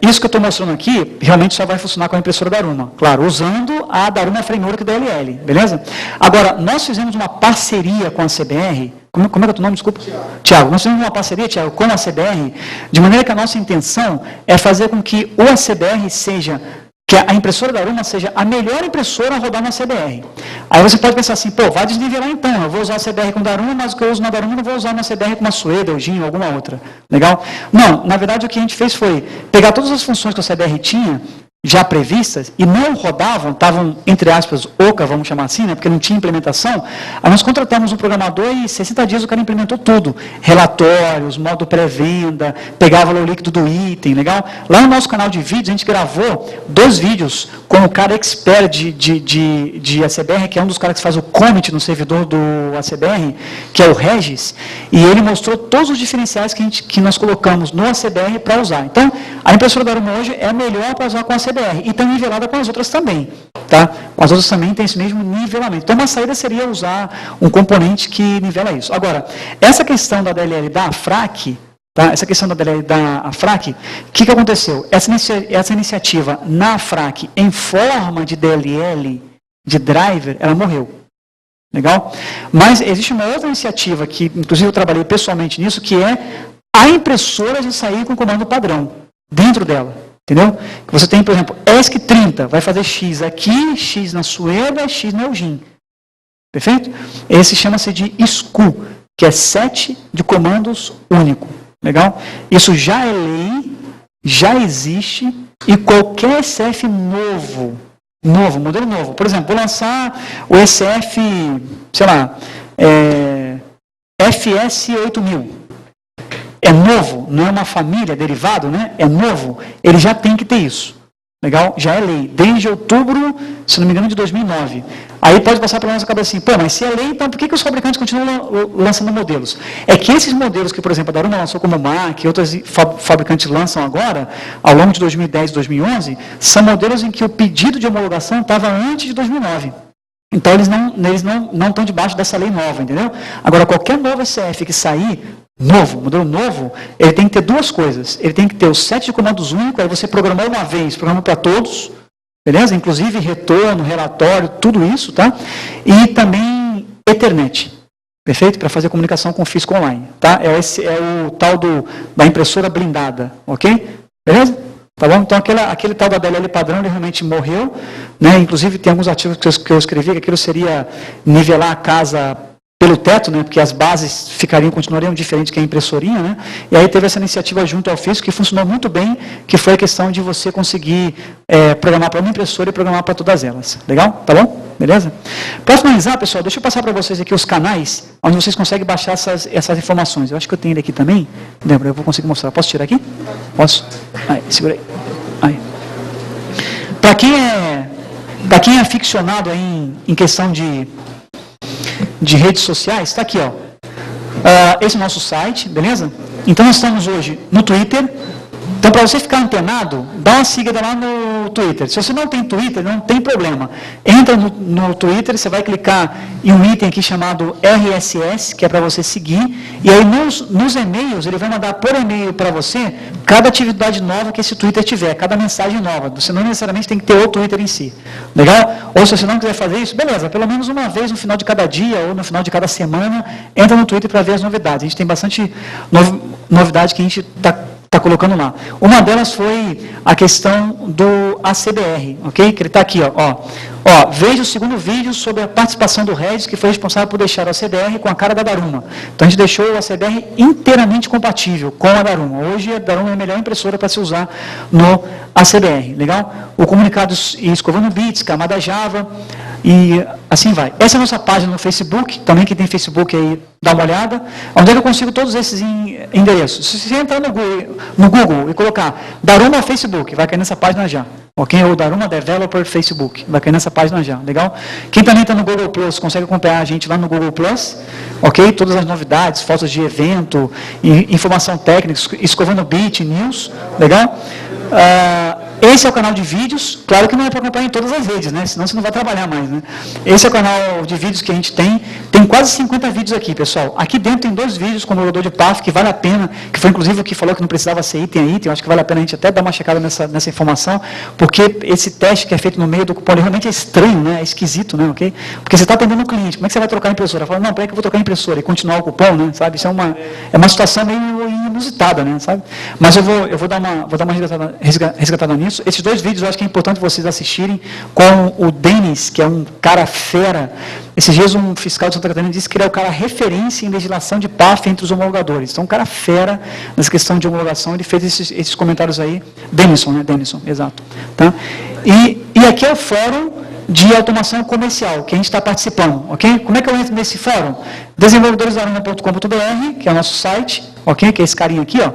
Isso que eu estou mostrando aqui, realmente só vai funcionar com a impressora Daruma. Claro, usando a Daruma Framework DLL, beleza? Agora, nós fizemos uma parceria com a CBR, como é que é o teu nome, desculpa? Tiago, nós fizemos uma parceria, Tiago, com a CBR, de maneira que a nossa intenção é fazer com que o ACBR seja que a impressora da Daruma seja a melhor impressora a rodar na CBR. Aí você pode pensar assim, pô, vai desnivelar então, eu vou usar a CBR com Daruma, mas o que eu uso na Daruma eu não vou usar na CBR com uma Sueda, Eugene ou alguma outra. Legal? Não, na verdade o que a gente fez foi pegar todas as funções que a CBR tinha, já previstas, e não rodavam, estavam, entre aspas, oca, vamos chamar assim, né, porque não tinha implementação. Aí nós contratamos um programador e em 60 dias o cara implementou tudo. Relatórios, modo pré-venda, pegar valor líquido do item, legal? Lá no nosso canal de vídeos, a gente gravou 2 vídeos com o cara expert de ACBR, que é um dos caras que faz o commit no servidor do ACBR, que é o Regis, e ele mostrou todos os diferenciais que nós colocamos no ACBR para usar. Então, a impressora da Daruma hoje é a melhor para usar com a ACBR, e está nivelada com as outras também. Tá? As outras também têm esse mesmo nivelamento. Então, uma saída seria usar um componente que nivela isso. Agora, essa questão da DLL da AFRAC, tá? Essa questão da DLL da AFRAC, o que aconteceu? Essa iniciativa na AFRAC, em forma de DLL, de driver, ela morreu. Legal? Mas existe uma outra iniciativa, que inclusive eu trabalhei pessoalmente nisso, que é a impressora de sair com comando padrão, dentro dela. Entendeu? Que você tem, por exemplo, ESC30, vai fazer X aqui, X na Sueda, X na Eugene. Perfeito? Esse chama-se de SKU, que é set de comandos único. Legal? Isso já é lei, já existe, e qualquer SF novo, modelo novo. Por exemplo, vou lançar o SF, sei lá, FS8000. É novo, não é uma família, derivado, né? É novo, ele já tem que ter isso. Legal? Já é lei. Desde outubro, se não me engano, de 2009. Aí pode passar pela nossa cabeça assim, pô, mas se é lei, então por que os fabricantes continuam lançando modelos? É que esses modelos que, por exemplo, a Daruma lançou como MAC, e outros fabricantes lançam agora, ao longo de 2010 e 2011, são modelos em que o pedido de homologação estava antes de 2009. Então, eles não estão debaixo dessa lei nova, entendeu? Agora, qualquer novo SF que sair, modelo novo, ele tem que ter 2 coisas. Ele tem que ter o set de comandos único, aí você programou uma vez, programou para todos, beleza? Inclusive retorno, relatório, tudo isso, tá? E também Ethernet, perfeito? Para fazer comunicação com o físico online, tá? É o tal da impressora blindada, ok? Beleza? Tá bom? Então, aquele tal da DLL padrão, ele realmente morreu, né? Inclusive, tem alguns artigos que eu escrevi, que aquilo seria nivelar a casa pelo teto, né, porque as bases continuariam diferentes que a impressorinha, né, e aí teve essa iniciativa junto ao físico que funcionou muito bem, que foi a questão de você conseguir programar para uma impressora e programar para todas elas. Legal? Tá bom? Beleza? Para finalizar, pessoal, deixa eu passar para vocês aqui os canais onde vocês conseguem baixar essas informações. Eu acho que eu tenho ele aqui também. Débora, eu vou conseguir mostrar. Posso tirar aqui? Posso? Aí, segura aí. Aí. Para quem é aficionado aí em questão de redes sociais, está aqui, ó. Esse é o nosso site, beleza? Então, nós estamos hoje no Twitter. Então, para você ficar antenado, dá uma seguida lá no Twitter. Se você não tem Twitter, não tem problema. Entra no Twitter, você vai clicar em um item aqui chamado RSS, que é para você seguir, e aí nos e-mails, ele vai mandar por e-mail para você cada atividade nova que esse Twitter tiver, cada mensagem nova. Você não necessariamente tem que ter o Twitter em si. Legal? Ou se você não quiser fazer isso, beleza, pelo menos uma vez no final de cada dia ou no final de cada semana, entra no Twitter para ver as novidades. A gente tem bastante novidade que a gente está colocando lá. Uma delas foi a questão do ACBR, ok? Que ele está aqui, ó. Veja o segundo vídeo sobre a participação do Regis, que foi responsável por deixar o ACBR com a cara da Daruma. Então, a gente deixou o ACBR inteiramente compatível com a Daruma. Hoje, a Daruma é a melhor impressora para se usar no ACBR, legal? O comunicado escovando bits, camada Java, e assim vai. Essa é a nossa página no Facebook, também quem tem Facebook aí, dá uma olhada. Onde é que eu consigo todos esses endereços? Se você entrar no Google e colocar Daruma Facebook, vai cair nessa página já. Ok? Ou Daruma Developer Facebook, vai cair nessa página já, legal? Quem também está no Google Plus, consegue acompanhar a gente lá no Google Plus, ok? Todas as novidades, fotos de evento, informação técnica, escovando bit, news, legal? Esse é o canal de vídeos, claro que não é para acompanhar em todas as redes, né? Senão você não vai trabalhar mais, né? Esse é o canal de vídeos que a gente tem quase 50 vídeos aqui, pessoal. Aqui dentro tem 2 vídeos com o modulador de PAF, que vale a pena, que foi inclusive o que falou que não precisava ser item a item, eu acho que vale a pena a gente até dar uma checada nessa informação, porque esse teste que é feito no meio do cupom, realmente é estranho, né? É esquisito, né? Ok? Porque você está atendendo o cliente, como é que você vai trocar a impressora? Fala, não, peraí que eu vou trocar a impressora e continuar o cupom, né? Sabe? Isso é uma situação meio inusitada, né, sabe? Mas eu vou dar uma resgatada nisso. Esses 2 vídeos eu acho que é importante vocês assistirem com o Denis, que é um cara fera. Esses dias um fiscal de Santa Catarina disse que ele é o cara referência em legislação de PAF entre os homologadores. Então, um cara fera nessa questão de homologação, ele fez esses comentários aí. Denison, né? Denison, exato. Tá? E aqui é o fórum de automação comercial, que a gente está participando, ok? Como é que eu entro nesse fórum? desenvolvedoresdaruna.com.br, que é o nosso site, ok? Que é esse carinha aqui, ó,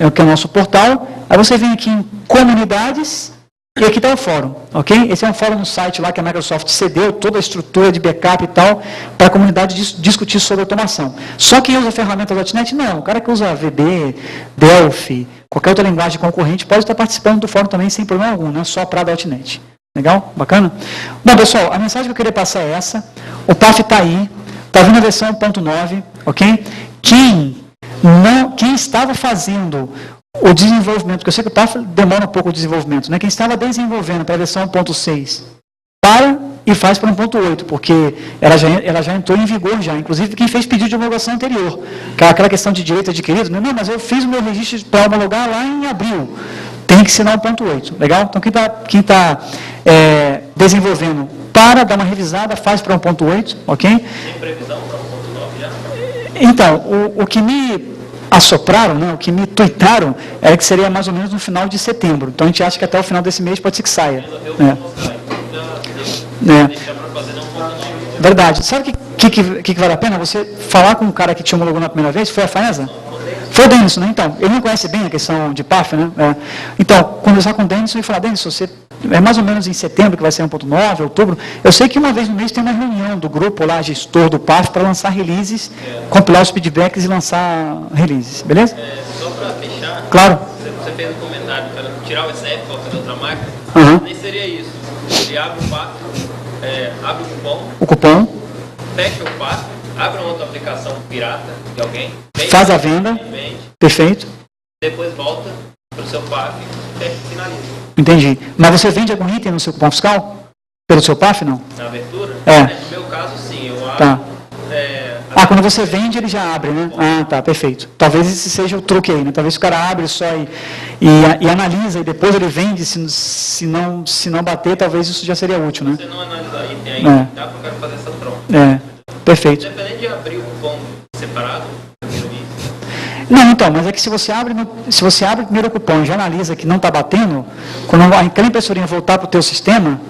que é o nosso portal. Aí você vem aqui em comunidades, e aqui está o fórum, ok? Esse é um fórum no site lá que a Microsoft cedeu, toda a estrutura de backup e tal, para a comunidade discutir sobre automação. Só quem usa a ferramenta .NET, não. O cara que usa VB, Delphi, qualquer outra linguagem concorrente, pode estar participando do fórum também sem problema algum, não é só para .NET. Legal? Bacana? Bom, pessoal, a mensagem que eu queria passar é essa. O PAF está aí, está vindo a versão 1.9, ok? Quem estava fazendo o desenvolvimento, porque eu sei que o PAF demora um pouco o desenvolvimento, né? Quem estava desenvolvendo para a versão 1.6, para e faz para 1.8, porque ela já entrou em vigor já. Inclusive, quem fez pedido de homologação anterior, aquela questão de direito adquirido, não, mas eu fiz o meu registro para homologar lá em abril. Tem que assinar 1.8, legal? Então, quem está desenvolvendo para dar uma revisada, faz para 1.8, ok? Tem previsão para 1.9 já? Então, o que me assopraram, né, o que me tuitaram, era que seria mais ou menos no final de setembro. Então, a gente acha que até o final desse mês pode ser que saia. Eu vou mostrar, então deixa para fazer 1.9. Verdade. Sabe o que vale a pena? Você falar com um cara que te homologou na primeira vez, foi a Faesa? Foi o Denison, né? Então, ele não conhece bem a questão de PAF, né? Então, conversar com o Denison e falar, Denison, você é mais ou menos em setembro que vai ser 1.9, outubro. Eu sei que uma vez no mês tem uma reunião do grupo lá, gestor do PAF, para lançar releases, compilar os feedbacks e lançar releases, beleza? Só para fechar, claro. Você fez um comentário para tirar o SF para fazer outra máquina, nem seria isso. Ele abre o PAF, abre o cupom, fecha o PAF, abre uma outra aplicação pirata de alguém, faz a venda, vende, perfeito. Depois volta para o seu PAF e finaliza. Entendi. Mas você vende algum item no seu cupom fiscal? Pelo seu PAF, não? Na abertura? No meu caso, sim. Eu abro. Tá. Quando você vende, ele já abre, né? Tá, perfeito. Talvez esse seja o truque aí, né? Talvez o cara abre só e analisa e depois ele vende, se não bater, talvez isso já seria útil, né? Se você não analisar item aí, dá para o cara fazer essa troca. Perfeito. Independente de abrir o cupom separado, não, então, mas é que se você abre primeiro o cupom e já analisa que não está batendo, quando aquela impressorinha voltar para o teu sistema,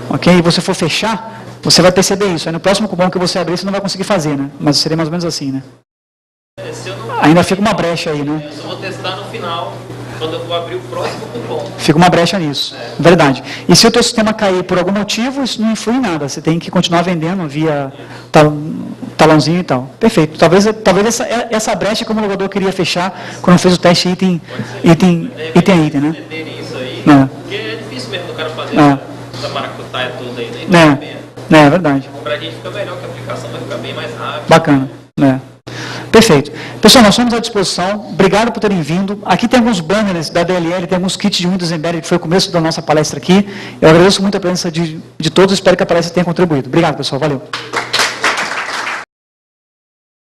ok, e você for fechar, você vai perceber isso. Aí no próximo cupom que você abrir, você não vai conseguir fazer, né? Mas seria mais ou menos assim, né? Ainda fica uma brecha aí, né? Eu só vou testar no final, quando eu vou abrir o próximo cupom. Fica uma brecha nisso, verdade. E se o teu sistema cair por algum motivo, isso não influi em nada. Você tem que continuar vendendo via talãozinho e tal. Perfeito. Talvez essa brecha que o homologador queria fechar quando fez o teste item a item, né? Isso aí, porque é difícil mesmo o cara fazer essa maracutaia toda aí, né? É verdade. Para a gente fica melhor, que a aplicação vai ficar bem mais rápida. Bacana, Perfeito. Pessoal, nós estamos à disposição. Obrigado por terem vindo. Aqui tem alguns banners da DLL, tem alguns kits de Windows Embedded, que foi o começo da nossa palestra aqui. Eu agradeço muito a presença de todos, espero que a palestra tenha contribuído. Obrigado, pessoal. Valeu.